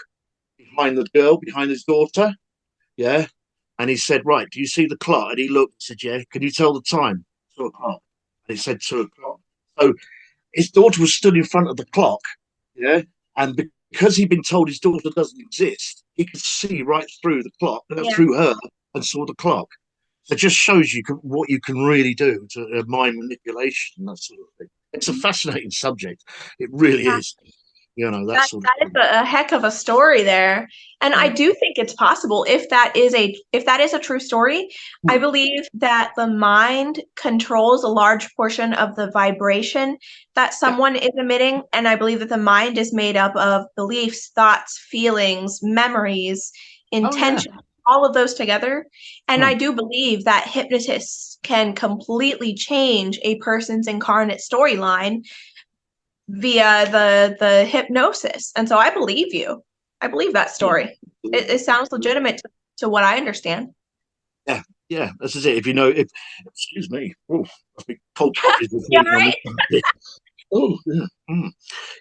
behind the girl, behind his daughter. Yeah. And he said, "Right, do you see the clock?" And he looked and said, "Yeah." "Can you tell the time?" 2 o'clock. And he said, 2 o'clock. So his daughter was stood in front of the clock. Yeah. And because he'd been told his daughter doesn't exist, he could see right through the clock, Yeah. through her, and saw the clock. So it just shows you what you can really do to mind manipulation and that sort of thing. It's a fascinating subject. It really Yeah. is. You know, that That sort of that is thing. a heck of a story there. And I Yeah. do think it's possible if that is a true story, I believe that the mind controls a large portion of the vibration that Yeah. someone is emitting. And I believe that the mind is made up of beliefs, thoughts, feelings, memories, Oh, yeah. intention, all of those together. And Hmm. I do believe that hypnotists can completely change a person's incarnate storyline via the hypnosis. And so I believe you. I believe that Yeah. story. It sounds legitimate to what I understand. Yeah. Yeah. This is it. If you know, if, excuse me, oh, must be cold coffee Yeah, reporting on right? me. Oh, yeah. Mm.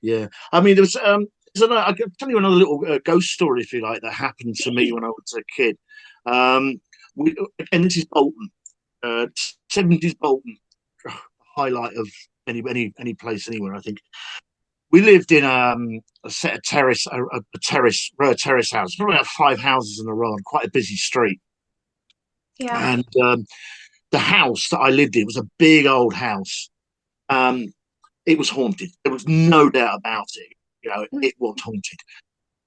Yeah. I mean, I can tell you another little ghost story, if you like, that happened to me when I was a kid. Um, again, this is Bolton, 70s Bolton, highlight of any place anywhere, I think. We lived in a set of terrace, a terrace, row of terrace houses, probably about 5 houses in a row on quite a busy street. Yeah. And the house that I lived in was a big old house. Um, it was haunted. There was no doubt about it. Mm. It was haunted,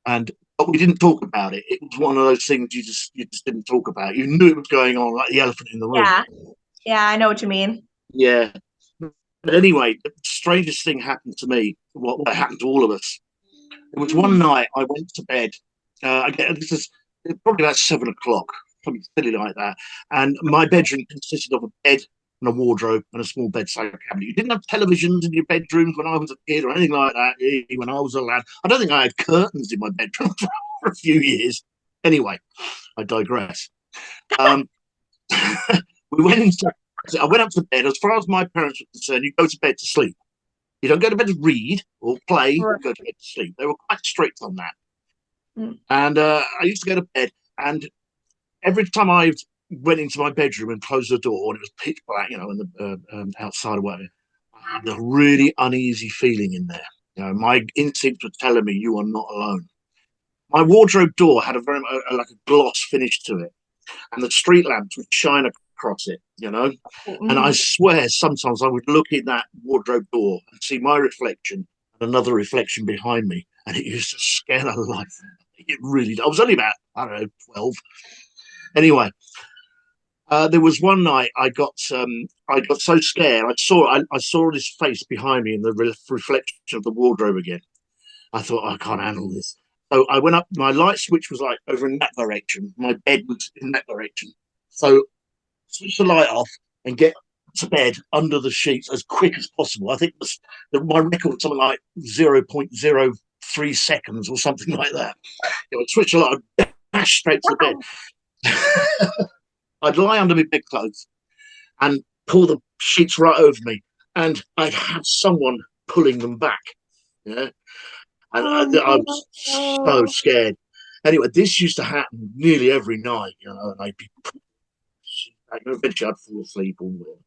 and but we didn't talk about it. It was one of those things you just didn't talk about. You knew it was going on, like the elephant in the room. Yeah. Yeah, I know what you mean. Yeah. But anyway, the strangest thing happened to me. What happened to all of us? It was one Mm. night I went to bed. Again, this is probably about 7 o'clock, something silly like that. And my bedroom consisted of a bed and a wardrobe and a small bedside cabinet. You didn't have televisions in your bedrooms when I was a kid or anything like that. When I was a lad, I don't think I had curtains in my bedroom for a few years. Anyway, I digress. Um, we went into. I went up to bed. As far as my parents were concerned, you go to bed to sleep. You don't go to bed to read or play. You Right. go to bed to sleep. They were quite strict on that. Mm. And I used to go to bed, and every time I went into my bedroom and closed the door, and it was pitch black, in the outside or whatever, I had a really uneasy feeling in there. My instincts were telling me you are not alone. My wardrobe door had a very like a gloss finish to it, and the street lamps would shine across it. And I Mhm. swear sometimes I would look in that wardrobe door and see my reflection and another reflection behind me, and it used to scare the life out of me. It really did. I was only about, I don't know, 12. Anyway, there was one night I got so scared. I saw this face behind me in the reflection of the wardrobe again. I thought, I can't handle this. So I went up. My light switch was like over in that direction. My bed was in that direction. So switch the light off and get to bed under the sheets as quick as possible. I think my record was something like 0.03 seconds or something like that. I'd switch the light, I'd dash straight to the bed. I'd lie under my bedclothes and pull the sheets right over me, and I'd have someone pulling them back. Yeah, and Oh I was so no. scared. Anyway, this used to happen nearly every night, and I'd be eventually I'd fall asleep or whatever.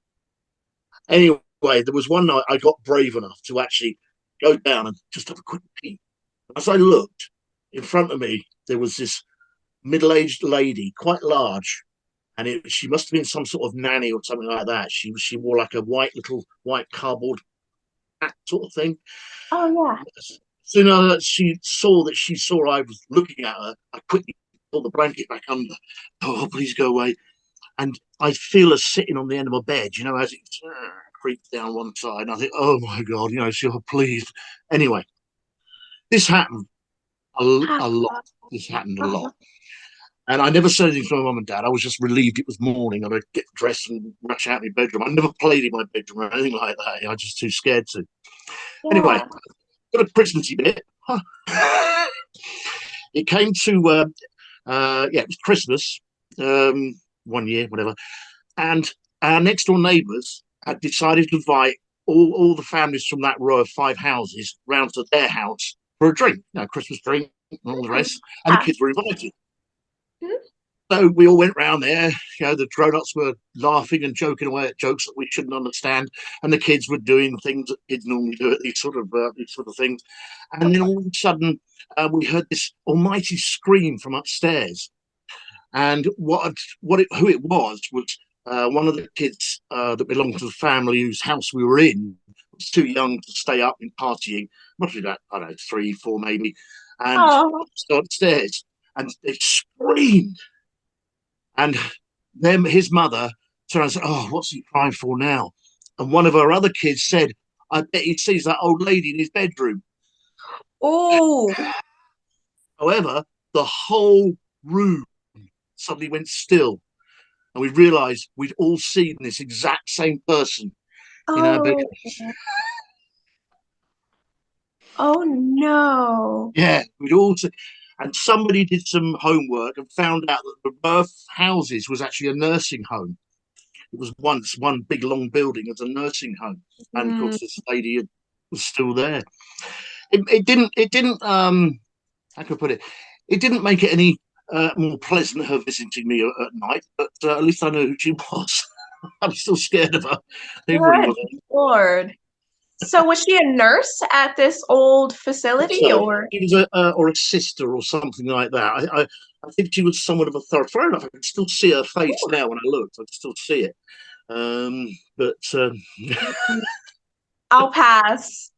Anyway, there was one night I got brave enough to actually go down and just have a quick peek. As I looked, in front of me, there was this middle-aged lady, quite large, and she must have been some sort of nanny or something like that. She wore like a little white cardboard hat sort of thing. Oh yeah. As soon as she saw I was looking at her, I quickly pulled the blanket back under. Oh, please go away. And I feel her sitting on the end of my bed, as it creeps down one side. And I think, oh my God, please. Anyway, this happened a lot. This happened a lot. And I never said anything to my mum and dad. I was just relieved it was morning and I'd get dressed and rush out of my bedroom. I never played in my bedroom or anything like that. I was just too scared to. Anyway, Yeah. got a Christmassy bit. It came to, it was Christmas, one year, whatever. And our next door neighbours had decided to invite all the families from that row of 5 houses round to their house for a drink, Christmas drink and all the rest. And the Yeah. kids were invited. Mhm. So we all went round there. The grown-ups were laughing and joking away at jokes that we shouldn't understand, and the kids were doing things that kids normally do at these sort of things. And then all of a sudden, we heard this almighty scream from upstairs. And who it was one of the kids that belonged to the family whose house we were in was too young to stay up in partying. Must be that, I don't know, 3, 4 maybe, and Oh. upstairs, and they screamed. And then his mother turned and said, "Oh, what's he crying for now?" And one of her other kids said, "I bet he sees that old lady in his bedroom." Oh. However, the whole room suddenly went still, and we realised we'd all seen this exact same person in our Oh. bedroom. Oh no. Yeah, we'd all seen. And somebody did some homework and found out that the Birth Houses was actually a nursing home. It was once one big long building as a nursing home, and of Mm. course this lady was still there. It didn't how can I put it? It didn't make it any more pleasant her visiting me at night, but at least I know who she was. I'm still scared of her. Everybody Good was. Lord. So was she a nurse at this old facility So or? she was or a sister or something like that. I think she was somewhat of a thorough. Fair enough. I can still see her face now when I look. I can still see it. But I'll pass.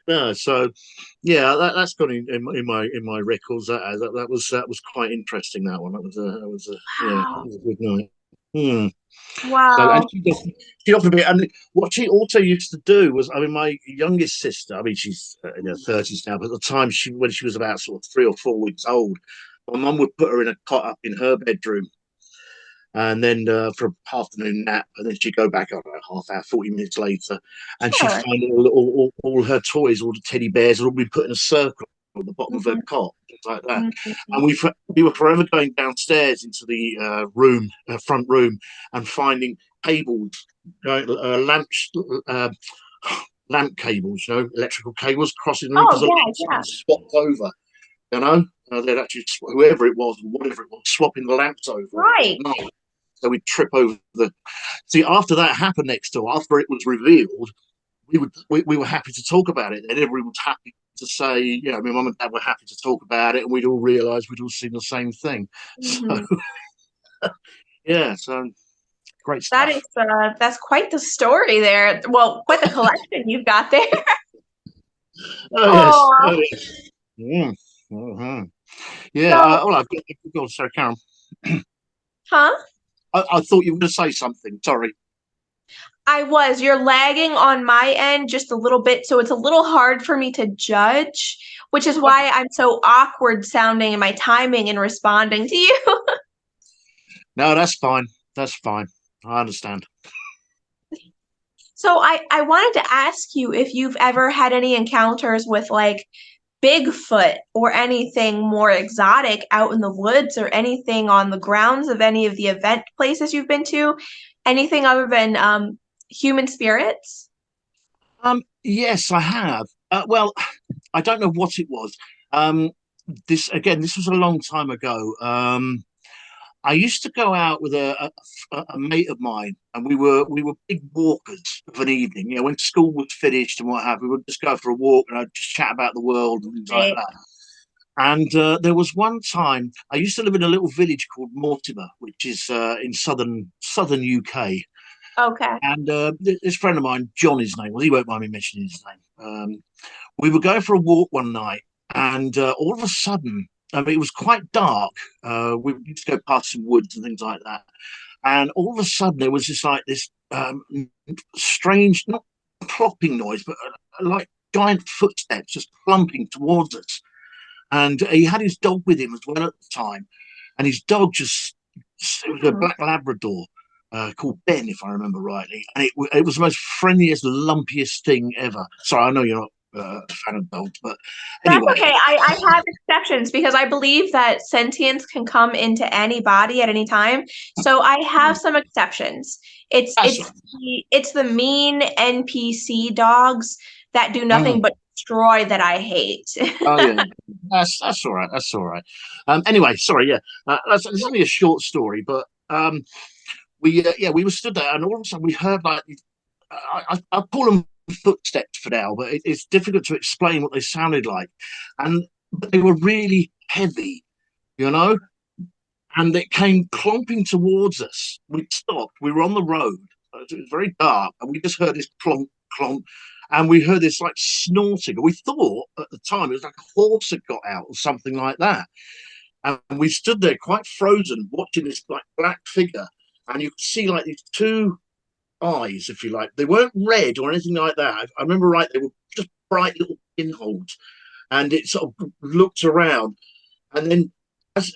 no, so yeah, that's gone in my records. That was quite interesting. That one. That was a yeah, that Wow. was a good night. Hmm. So, and Wow. she offered me, and what she also used to do was, I mean, my youngest sister, I mean, she's in her 30s now, but at the time, when she was about sort of 3 or 4 weeks old, my mum would put her in a cot up in her bedroom, and then for an afternoon nap, and then she'd go back, I don't know, half hour, 40 minutes later, and she'd Sure. find all her toys, all the teddy bears, would all be put in a circle at the bottom of her Mhm, cot, things like that. mhm. And we were forever going downstairs into the room, front room, and finding cables, lamps, uh, lamp cables, electrical cables crossing the room because Oh, the yeah, lamps yeah. had swapped over. You know, they'd actually whoever it was, whatever it was, swapping the lamps over at Right. night. So we'd trip over the. See, after that happened next door, after it was revealed, we were happy to talk about it, and everyone was happy to say, my mum and dad were happy to talk about it, and we'd all realised we'd all seen the same thing. So Mhm. yeah, so great That is stuff. that's quite the story there. Well, quite the collection you've got there. Oh yes, oh Oh, yes. Mm. Hmm. Yeah. so, Well, I've got. Sorry, Karen. huh? I thought you were going to say something. Sorry. You're lagging on my end just a little bit, so it's a little hard for me to judge, which is why I'm so awkward sounding in my timing and responding to you. No, that's fine. That's fine. I understand. So I wanted to ask you if you've ever had any encounters with like Bigfoot or anything more exotic out in the woods or anything on the grounds of any of the event places you've been to, anything other than human spirits? Yes, I have. Well, I don't know what it was. Um, this was a long time ago. I used to go out with a mate of mine, and we were big walkers of an evening. When school was finished and what have we would just go for a walk and I'd just chat about the world and things like Right. that. And there was one time I used to live in a little village called Mortimer, which is in southern UK. Okay. And this friend of mine, John, his name, well, he won't mind me mentioning his name. We were going for a walk one night, and all of a sudden, I mean, it was quite dark. We used to go past some woods and things like that, and all of a sudden, there was just like this strange, not plopping noise, but like giant footsteps just clumping towards us. And he had his dog with him as well at the time, and his dog just it was a Hmm. black Labrador. Called Ben, if I remember rightly, and it was the most friendliest, lumpiest thing ever. Sorry, I know you're not a fan of dogs, but That's anyway, okay. I have exceptions because I believe that sentience can come into any body at any time. So I have some exceptions. It's that's it's it's the mean NPC dogs that do nothing mm, but destroy that I hate. oh yeah, that's all right. That's all right. Anyway, sorry, yeah, that's only a short story, but we were stood there, and all of a sudden we heard like I call them footsteps for now, but it's difficult to explain what they sounded like, and but they were really heavy, you know, and it came clomping towards us. We stopped. We were on the road. It was very dark, and we just heard this clomp, clomp, and we heard this like snorting. We thought at the time it was like a horse had got out or something like that. And we stood there quite frozen, watching this like black figure, and you could see like these two eyes, if you like. They weren't red or anything like that. I remember right; they were just bright little pinholes, and it sort of looked around, and then as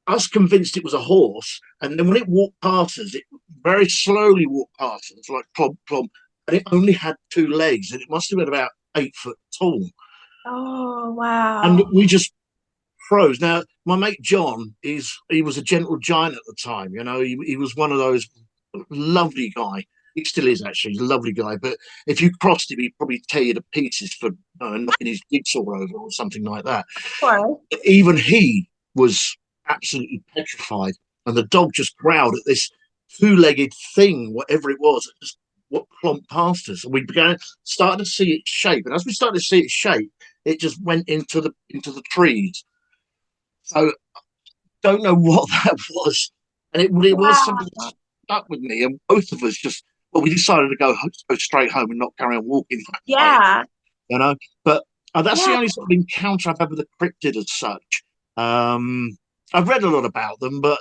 us convinced it was a horse, and then when it walked past us, it very slowly walked past us, like plump, plump, and it only had two legs, and it must have been about 8 foot tall. Oh, And wow. we just froze. Now, my mate John he was a gentle giant at the time. He was one of those lovely guy. He still is actually he's a lovely guy. But if you crossed him, he'd probably tear you to pieces for knocking his jigsaw over or something like that. Sure. Even he was absolutely petrified, and the dog just growled at this two-legged thing, whatever it was, just what plonked past us, and we began started to see its shape. And as we started to see its shape, it just went into the trees. So don't know what that was, and it was Wow. something that stuck with me. And both of us just, well, we decided to go straight home and not carry on walking that night, Yeah. you know. But that's the Yeah. only sort of encounter I've had with a cryptid as such. Um, I've read a lot about them, but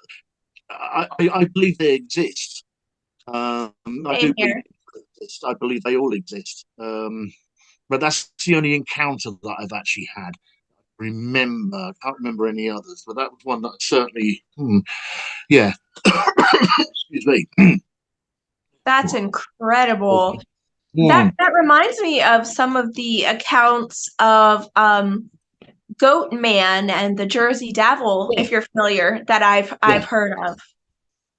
I believe they exist. I Same do believe here. they exist. I believe they all exist. But that's the only encounter that I've actually had. Remember, I can't remember any others, but that was one that certainly, yeah. Excuse me. That's incredible. Mm, That reminds me of some of the accounts of Goat Man and the Jersey Devil, yeah, if you're familiar, that yeah, I've heard of.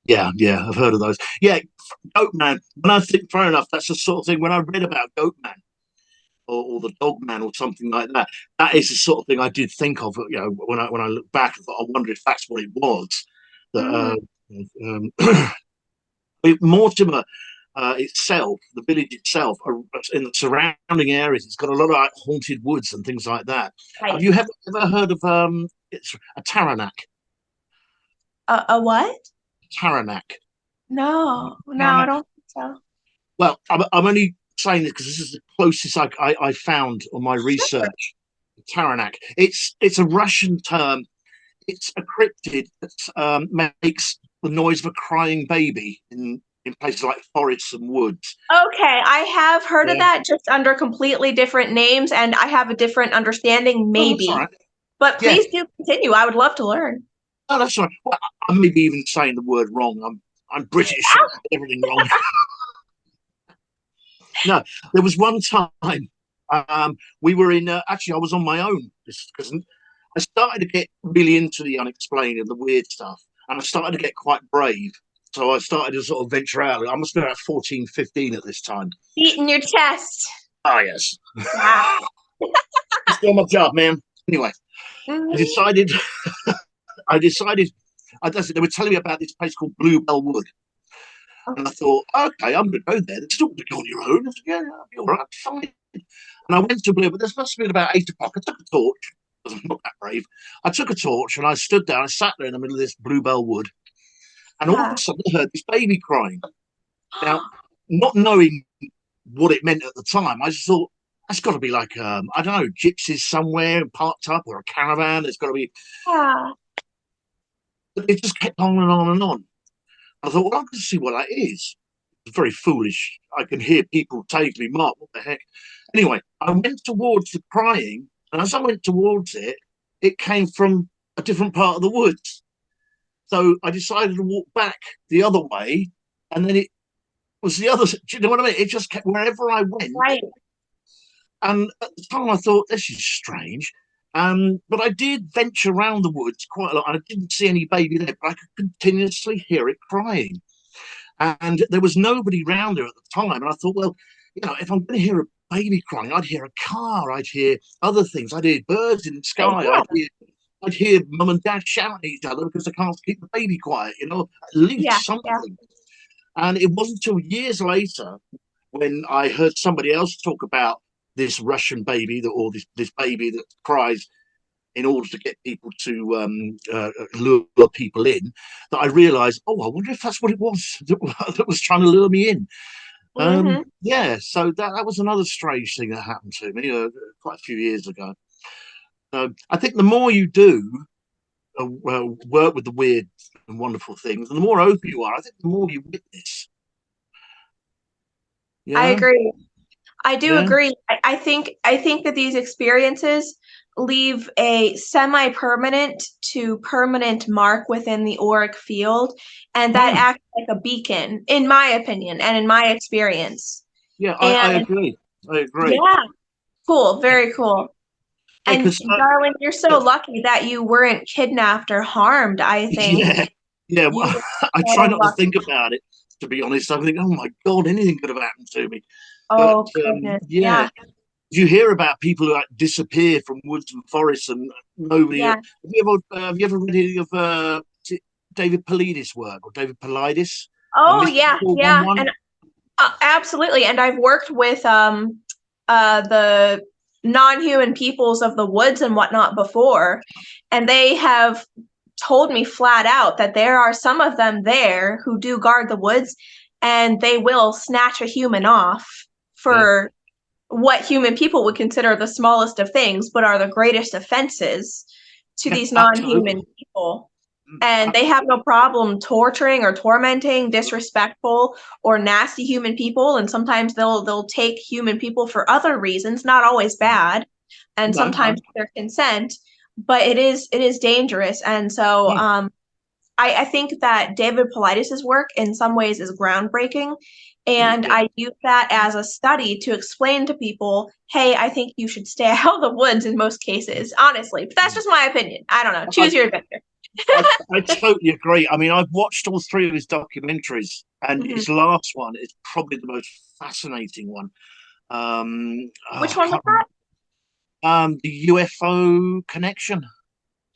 yeah. I've heard of those. Yeah, Goat Man. When I think, fair enough, that's the sort of thing. When I read about Goat Man or the Dog Man or something like that, that is the sort of thing I did think of. You know, when I look back, I thought, I wonder if that's what it was. That Mm, Mortimer itself, the village itself, in the surrounding areas, it's got a lot of like, haunted woods and things like that. Have right. you ever heard of it's a Taranak? A what? Taranak. No, no, I Taranak. don't think so. Well, I'm only saying this because this is the closest I found on my Sure. research. Taranak. It's a Russian term. It's a cryptid that makes the noise of a crying baby in places like forests and woods. Okay, I have heard of Yeah. that just under completely different names, and I have a different understanding, Oh, that's all maybe. right. But Yeah. please do continue. I would love to learn. Oh, that's all right. Well, I may be even saying the word wrong. I'm British. I get everything wrong. No, there was one time we were in. Actually, I was on my own because I started to get really into the unexplained and the weird stuff, and I started to get quite brave. So I started to sort of venture out. I must be about 14, 15 at this time. Beating your chest. Ah, yes. Yeah. It's still my job, man. Anyway, I Mhm. decided, I decided, they were telling me about this place called Bluebell Wood. And I thought, okay, I'm going to go there. It's not going to go on your own. I said, yeah, I'll be all right, fine. And I went to Blue, but this must have been about 8 o'clock. I took a torch, because I'm not that brave. I took a torch and I stood down. I sat there in the middle of this Bluebell Wood. And all of a Yeah. sudden, I heard this baby crying. Now, not knowing what it meant at the time, I just thought, that's got to be like, I don't know, gypsies somewhere parked up or a caravan. There's got to be. Yeah. But it just kept on and on and on. I thought, well, I can see what that is. It's very foolish. I can hear people say to me, Mark, what the heck? Anyway, I went towards the crying, and as I went towards it, it came from a different part of the woods. So I decided to walk back the other way, and then it was the other. Do you know what I mean? It just kept wherever I went. Right. And at the time, I thought, this is strange. But I did venture around the woods quite a lot, and I didn't see any baby there, but I could continuously hear it crying. And there was nobody round there at the time. And I thought, well, if I'm going to hear a baby crying, I'd hear a car, I'd hear other things, I'd hear birds in the sky, Yeah. I'd hear mum and dad shouting at each other because they can't keep the baby quiet, at Yeah. least Yeah. something. And it wasn't until years later when I heard somebody else talk about this Russian baby or this baby that cries in order to get people to lure people in, that I realised, oh, I wonder if that's what it was that was trying to lure me in. Hmm. Yeah, so that was another strange thing that happened to me quite a few years ago. I think the more you do work with the weird and wonderful things, and the more open you are, I think the more you witness. You I know? agree. I do Yeah. agree. I think that these experiences leave a semi-permanent to permanent mark within the auric field, and that Mm. acts like a beacon, in my opinion and in my experience. Yeah, I And agree. I agree. yeah, cool, very cool. And Because darling, you're so lucky that you weren't kidnapped or harmed, I think. yeah, yeah. You Well, were I try so not to think lucky. about it. To be honest, I think, oh my god, anything could have happened to me. But Oh goodness. yeah, Yeah. you hear about people who like disappear from woods and forests, and nobody. Yeah. Have you ever read any of David Paulides' work or David Paulides? Oh Mischief yeah, one yeah. one. And absolutely. And I've worked with the non-human peoples of the woods and whatnot before, and they have told me flat out that there are some of them there who do guard the woods, and they will snatch a human off Yeah. for what human people would consider the smallest of things, but are the greatest offenses to Yeah, these non-human absolutely. people. And they have no problem torturing or tormenting disrespectful or nasty human people. And sometimes they'll take human people for other reasons, not always bad, and No, no. sometimes with their consent. But it is dangerous. And so Yeah, I think that David Paulides' work in some ways is groundbreaking. And yeah. I use that as a study to explain to people, hey, I think you should stay out of the woods in most cases, honestly. But that's just my opinion. I don't know. I, Choose your adventure. I totally agree. I mean, I've watched all three of his documentaries, and Mhm. his last one is probably the most fascinating one. Which I one was can't remember. that? The UFO connection.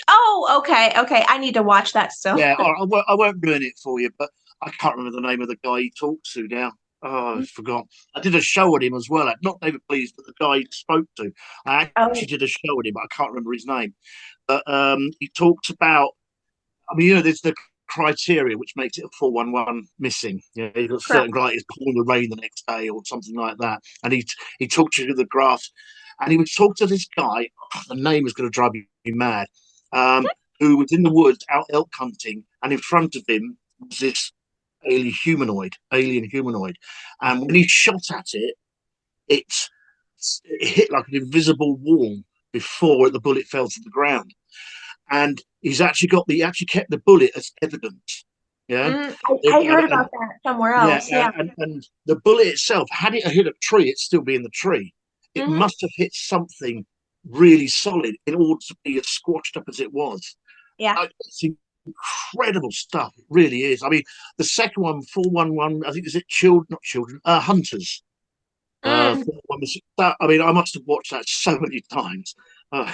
Oh, okay. Okay. I need to watch that still. Yeah, I won't ruin it for you, but I can't remember the name of the guy he talks to now. Oh, I forgot. I did a show on him as well. Not David Please, but the guy he spoke to. I actually Oh, did a show on him, but I can't remember his name. But he talked about, I mean, there's the criteria which makes it a 411 missing. Yeah, you've got correct. certain guy is pouring the rain the next day or something like that. And he talked to the graph, and he would talk to this guy. Oh, the name is going to drive me mad. Um, who was in the woods out elk hunting, and in front of him was this alien humanoid. And when he shot at it, it, it hit like an invisible wall before the bullet fell to the ground. And he actually kept the bullet as evidence. Yeah. I heard about that somewhere Yeah, else. Yeah. and the bullet itself, had it hit a tree, it'd still be in the tree. It Hmm. must have hit something really solid in order to be as squashed up as it was. Yeah. It's incredible stuff. It really is. I mean, the second one, 411, I think, is it children, not children, hunters. Mm. 411, that, I mean, I must have watched that so many times. Uh,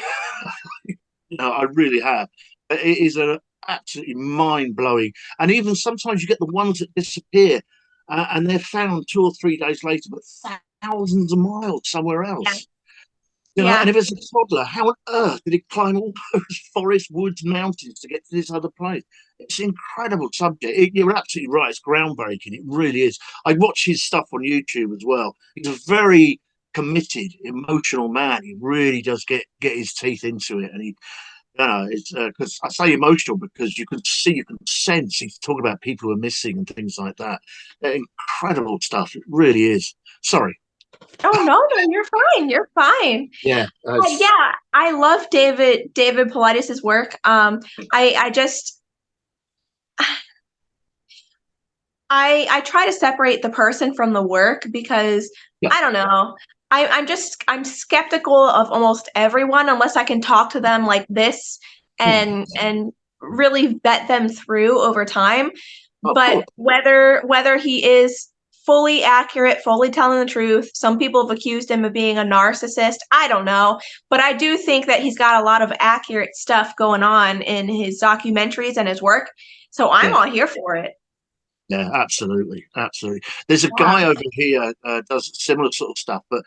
I really have. It is a absolutely mind blowing. And even sometimes you get the ones that disappear, and they're found 2 or 3 days later, but thousands of miles somewhere Yeah. else. And Yeah. if it's a toddler, how on earth did it climb all those forests, woods, mountains to get to this other place? It's an incredible subject. You're absolutely right. It's groundbreaking. It really is. I watch his stuff on YouTube as well. He's a very committed, emotional man. He really does get his teeth into it, and it's because I say emotional because you can see, you can sense he's talking about people who are missing and things like that. Incredible stuff. It really is. Sorry. Oh no, you're fine. You're fine. Yeah. Yeah, I love David Paulides' work. I just I try to separate the person from the work because Yeah. I don't know. I'm skeptical of almost everyone unless I can talk to them like this and really vet them through over time. Of But course. whether he is fully accurate, fully telling the truth, some people have accused him of being a narcissist. I don't know, but I do think that he's got a lot of accurate stuff going on in his documentaries and his work. So I'm Yeah. all here for it. Yeah, absolutely, absolutely. There's a Yeah. guy over here does similar sort of stuff, but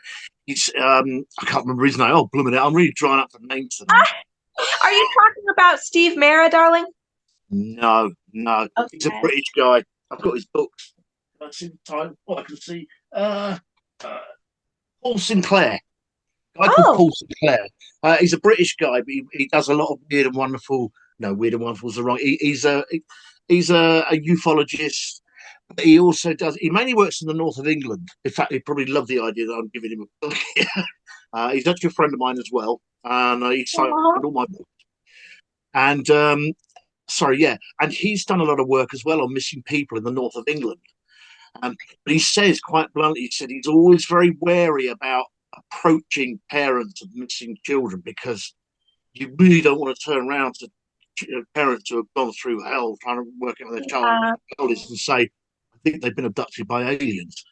he's I can't remember his name. Oh, blooming it! I'm really drawing up the names tonight. Are you talking about Steve Mara, darling? No, no, he's a Okay. British guy. I've got his books. That's in time. What I can see. Uh, Paul Sinclair. A guy called Oh, Paul Sinclair. He's a British guy, but he does a lot of weird and wonderful. No, weird and wonderful is the wrong. He's a ufologist. He also does. He mainly works in the north of England. In fact, he probably loved the idea that I'm giving him a book. He's actually a friend of mine as well, and he signed uh-huh. all my books. And sorry, yeah, and he's done a lot of work as well on missing people in the north of England. But he says quite bluntly, he said he's always very wary about approaching parents of missing children because you really don't want to turn around to parents who have gone through hell trying to work out their Yeah, child is and say, I think they've been abducted by aliens.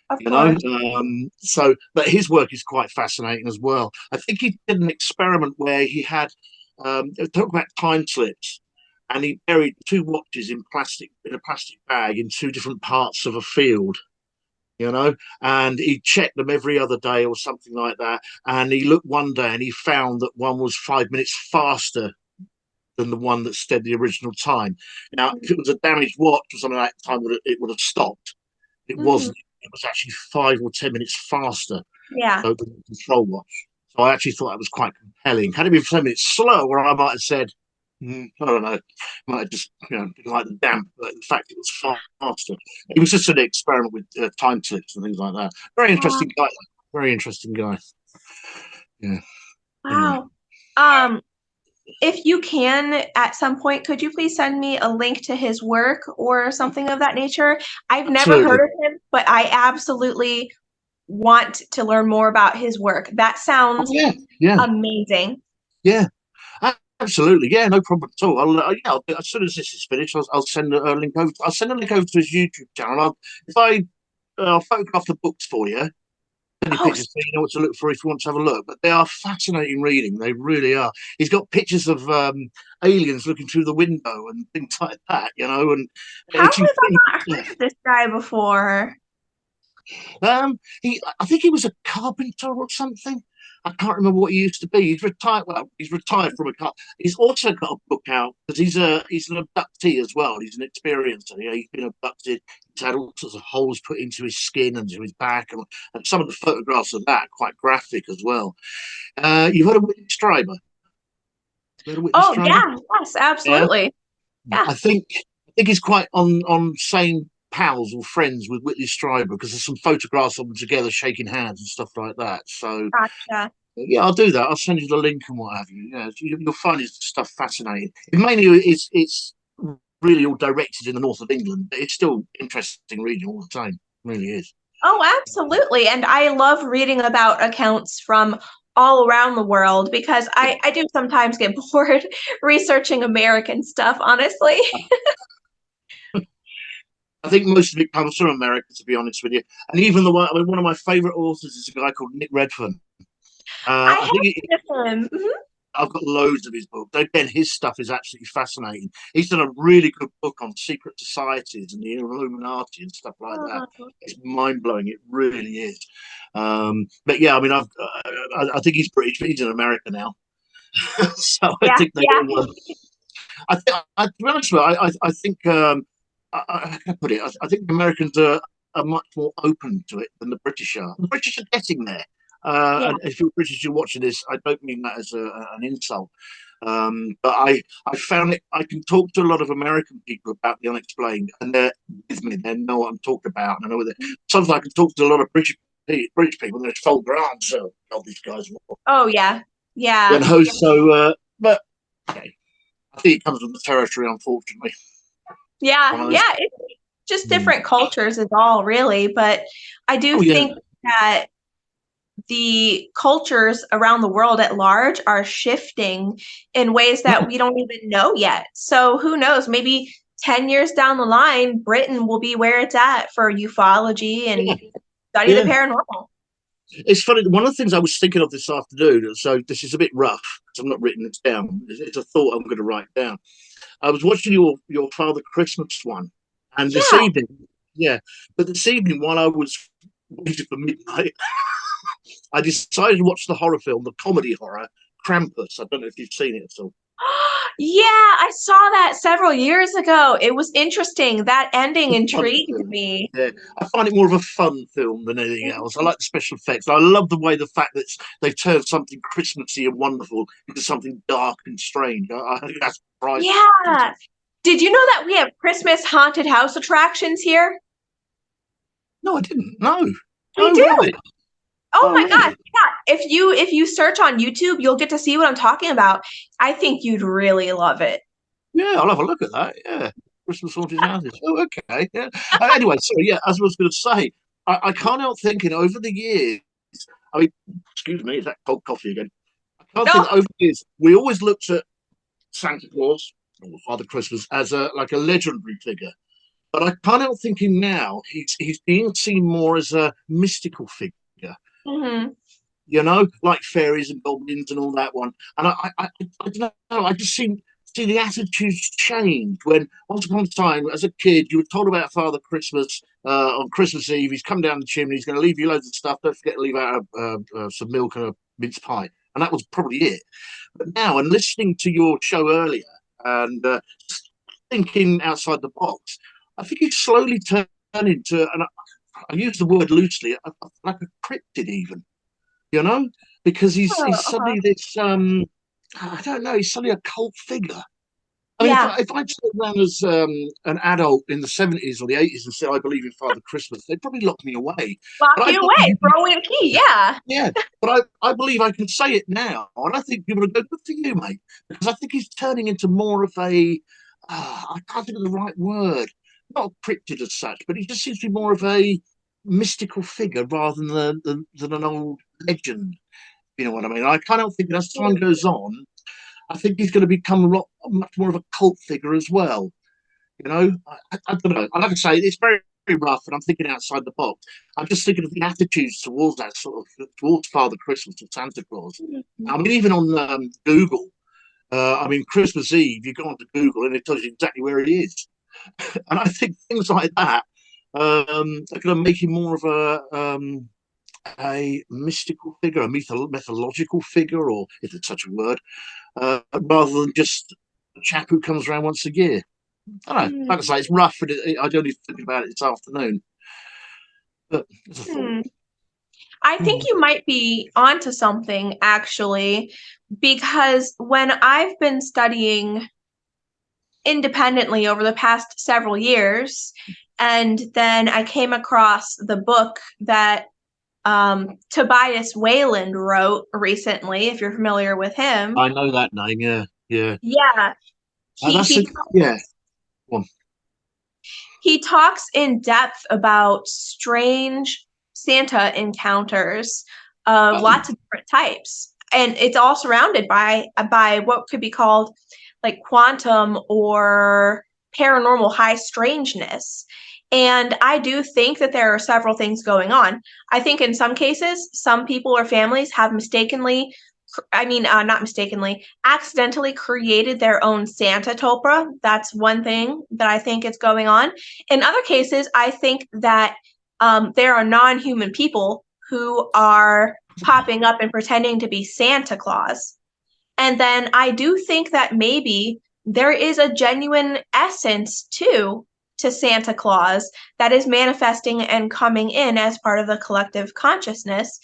of You know, course. but his work is quite fascinating as well. I think he did an experiment where he had talk about time slips, and he buried two watches in a plastic bag in two different parts of a field, you know, and he checked them every other day or something like that. And he looked one day and he found that one was 5 minutes faster than the one that said the original time. Now, if it was a damaged watch or something like that time, it would have stopped. It Mhm. wasn't. It was actually 5 or 10 minutes faster Yeah. than the control watch. So I actually thought that was quite compelling. Had it been 10 minutes slower, I might have said, I don't know, might have just, didn't like the damp, but in fact, it was faster. It was just an experiment with time slips and things like that. Very Wow. interesting guy. Very interesting guy. Yeah. Anyway, Wow. If you can, at some point, could you please send me a link to his work or something of that nature? I've never absolutely. heard of him, but I absolutely want to learn more about his work. That Oh, sounds yeah. Yeah. amazing. Yeah. Absolutely, yeah, no problem at all. As soon as this is finished, I'll send a link over. I'll send a link over to his YouTube channel. If I'll photograph the books for you, any Oh, pictures, so you know what to look for if you want to have a look. But they are fascinating reading. They really are. He's got pictures of aliens looking through the window and things like that, and how have it's incredible I not heard stuff. of this guy before? I think he was a carpenter or something. I can't remember what he used to be. He's retired. Well, he's retired from a car. He's also got a book out because he's an abductee as well. He's an experiencer. He's been abducted. He's had all sorts of holes put into his skin and to his back, and some of the photographs of that are quite graphic as well. You've heard of Whitley Strieber? You heard of Whitley Oh, Strieber? yeah, yes, Yeah. absolutely. Yeah. I think he's quite on same pals or friends with Whitley Strieber because there's some photographs of them together shaking hands and stuff like that. So Gotcha. yeah, I'll do that. I'll send you the link and what have you. Yeah, you'll find his stuff fascinating. Mainly, it's really all directed in the north of England, but it's still interesting reading all the time. It really is. Oh, absolutely. And I love reading about accounts from all around the world because I do sometimes get bored researching American stuff, honestly. I think most of it comes from America, to be honest with you. And even one of my favourite authors is a guy called Nick Redfern. I I think have heard of him. Mhm. I've got loads of his books. Again, his stuff is absolutely fascinating. He's done a really good book on secret societies and the Illuminati and stuff like that. Oh, It's mind blowing. It really is. But yeah, I mean, I think he's British, but he's in America now. So I yeah, think they yeah. all. To be honest with you, I think I can put it. I think Americans are much more open to it than the British are. The British are getting there. Yeah. And if you're British, you're watching this, I don't mean that as an insult. But I found it. I can talk to a lot of American people about the unexplained, and they're with me. They know what I'm talking about. And I know that sometimes I can talk to a lot of British people, and they fold their arms. Oh, these guys, Oh, yeah. you Yeah. know. So, but okay, I think it comes with the territory, unfortunately. One Yeah. of those. Yeah. It's just Mm. different cultures is all really, but I do Oh yeah, think that the cultures around the world at large are shifting in ways that we don't even know yet. So who knows? Maybe 10 years down the line, Britain will be where it's at for ufology yeah, and study the yeah. paranormal. It's funny. One of the things I was thinking of this afternoon, so this is a bit rough because I'm not written this down. It's a thought I'm going to write down. I was watching your Father Christmas one, and this Yeah. evening, yeah, but this evening while I was waiting for midnight, I decided to watch the horror film, the comedy horror Krampus. I don't know if you've seen it at all. Yeah, I saw that several years ago. It was interesting. That ending It's a fun intrigued film. me. Yeah, I find it more of a fun film than anything else. I like the special effects. I love the way the fact that they've turned something Christmassy and wonderful into something dark and strange. I think that's priceless. Yeah. Did you know that we have Christmas haunted house attractions here? No, I didn't. No, We no do. way. Oh Oh, my gosh. really? Yeah. If you search on YouTube, you'll get to see what I'm talking about. I think you'd really love it. Yeah, I'll have a look at that. Yeah, Christmas haunted houses. Oh, okay. Yeah. Anyway, sorry. Yeah, as I was going to say, I can't help thinking over the years. I mean, excuse me, is that cold coffee again? I can't think Oh, that over the years we always looked at Santa Claus or Father Christmas as a legendary figure. But I can't help thinking now he's being seen more as a mystical figure, mhm. like fairies and goblins and all that one. And I don't know. I just seem see the attitudes change when once upon a time, as a kid, you were told about Father Christmas on Christmas Eve. He's come down the chimney. He's going to leave you loads of stuff. Don't forget to leave out some milk and a mince pie. And that was probably it. But now, and listening to your show earlier and thinking outside the box, I think you slowly turn into, and I use the word loosely, like a cryptid even, you know, because he's Oh, suddenly this, I don't know, he's suddenly a cult figure. I mean, yeah. if I'd turned around as an adult in the 70s or the 80s and said I believe in Father Christmas, they'd probably lock me away. Lock But I you away, believe, throw away the key. Yeah. yeah, but I believe I can say it now, and I think people would go, "Good for you, mate," because I think he's turning into more of a, I can't think of the right word, not cryptid as such, but he just seems to be more of a mystical figure rather than an old legend. You know what I mean? I kind of think as time goes on, I think he's going to become much more of a cult figure as well. You know, I don't know. Like I say, it's very, very rough, and I'm thinking outside the box. I'm just thinking of the attitudes towards that sort of towards Father Christmas or Santa Claus. I mean, even on Google, I mean, Christmas Eve, you go onto Google and it tells you exactly where it is. And I think things like that are going to make him more of a mystical figure, a mythological figure, or if it's such a word, rather than just a chap who comes around once a year. I don't know. Hmm. Like I say, it's rough, and I only thinking about it this afternoon. But it's a thought. Hmm. I think you might be onto something actually, because when I've been studying independently over the past several years, and then I came across the book that Tobias Wayland wrote recently, if you're familiar with him. I know that name. Yeah, yeah. Yeah, he That's he a yeah. One. he talks in depth about strange Santa encounters of lots of different types. And it's all surrounded by what could be called like quantum or paranormal high strangeness. And I do think that there are several things going on. I think in some cases, some people or families have mistakenly, not mistakenly, accidentally created their own Santa Topra. That's one thing that I think is going on. In other cases, I think that there are non-human people who are popping up and pretending to be Santa Claus. And then I do think that maybe there is a genuine essence too to Santa Claus that is manifesting and coming in as part of the collective consciousness.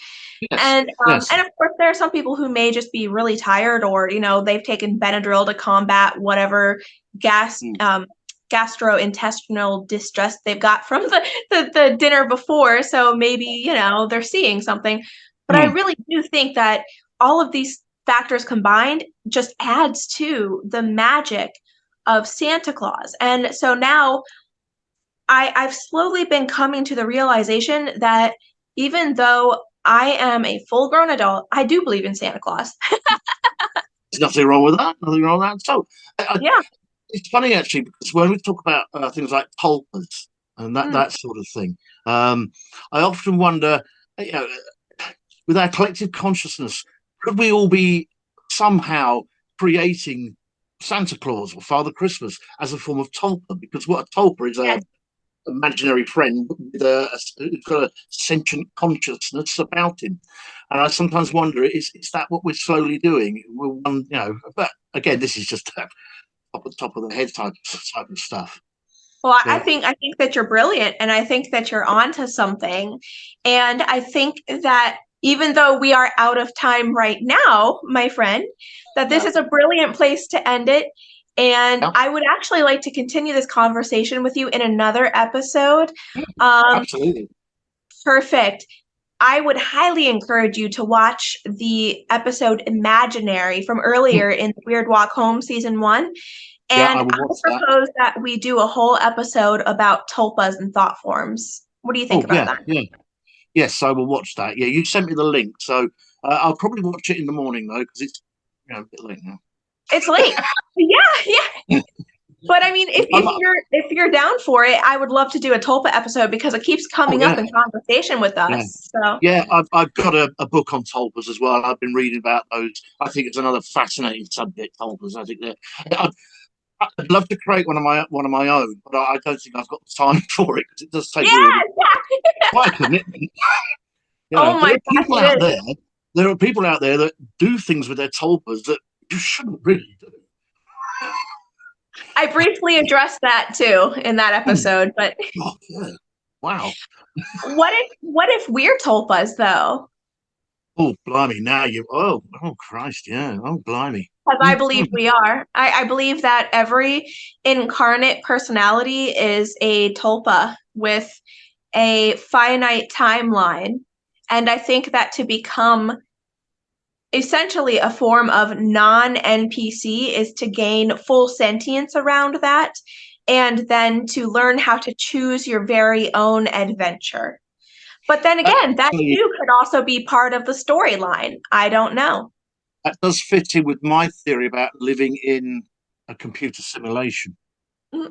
Yes, And yes. of course, there are some people who may just be really tired, or they've taken Benadryl to combat whatever Mm, gastrointestinal distress they've got from the dinner before. So maybe they're seeing something. But I mm. really do think that all of these factors combined just adds to the magic of Santa Claus. And so now I've slowly been coming to the realization that even though I am a full grown adult, I do believe in Santa Claus. There's nothing wrong with that. Nothing wrong with that. So Yeah. it's funny actually because when we talk about things like tulpas and that Mm. that sort of thing, I often wonder, you know, with our collective consciousness, could we all be somehow creating Santa Claus or Father Christmas as a form of tulpa? Because what a tulpa is a Yes. imaginary friend with who's got a sentient consciousness about him. And I sometimes wonder, is that what we're slowly doing? But again, this is just top of the head type of stuff. Well, I But think I think that you're brilliant, and I think that you're onto something. And I think that even though we are out of time right now, my friend, that this yeah, is a brilliant place to end it. And yeah, I would actually like to continue this conversation with you in another episode. Um, absolutely. Perfect. I would highly encourage you to watch the episode Imaginary from earlier in Weird Walk Home season 1. Yeah, I And will I watch that. propose that we do a whole episode about tulpas and thought forms. What do you think Oh about yeah, that? yeah, yes, I will watch that. Yeah, you sent me the link, so I'll probably watch it in the morning though because it's a bit late now. It's late. Yeah, yeah. But I mean, I'm, if you're down for it, I would love to do a Tulpa episode because it keeps oh coming up yeah, in conversation with yeah. us. So Yeah, I've got a book on tulpas as well. I've been reading about those. I think it's another fascinating subject, tulpas. I think that I'd love to create one of my own, but I don't think I've got the time for it because it does take really yeah. quite a commitment. Oh There my are gosh, people it out is. there. There are people out there that do things with their tulpas that you shouldn't really do. I briefly addressed that too in that Hmm. episode, but Oh, yeah. Wow. what if we're Tulpas though? Oh, blimey. Now you. Oh, Christ. Yeah. Oh, blimey. Because I believe Mhm. we are. I believe that every incarnate personality is a tulpa with a finite timeline. And I think that to become essentially a form of non NPC is to gain full sentience around that, and then to learn how to choose your very own adventure. But then again, that Actually, too could also be part of the storyline. I don't know. that does fit in with my theory about living in a computer simulation.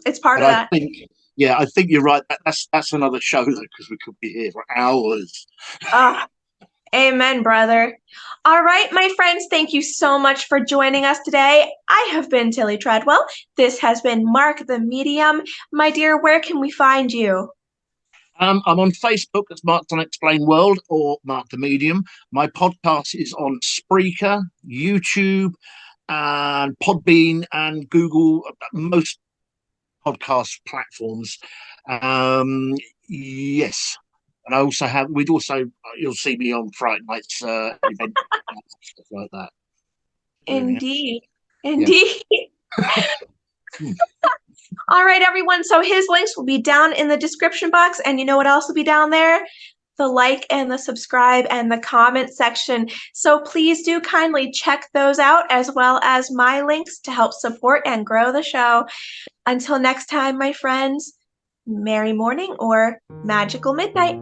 It's part But of that. I think you're right. That's another show though, because we could be here for hours. Ah, amen, brother. All right, my friends, thank you so much for joining us today. I have been Tillie Treadwell. This has been Mark the Medium. My dear, where can we find you? I'm on Facebook as Mark's Unexplained World or Mark the Medium. My podcast is on Spreaker, YouTube, and Podbean and Google, most podcast platforms. Yes. And I also have, we'd also, you'll see me on Friday nights, event, stuff like that. Doing it. Indeed. Yeah. Indeed. Hmm. All right, everyone. So his links will be down in the description box. And you know what else will be down there? The like and the subscribe and the comment section. So please do kindly check those out as well as my links to help support and grow the show. Until next time, my friends, merry morning or magical midnight.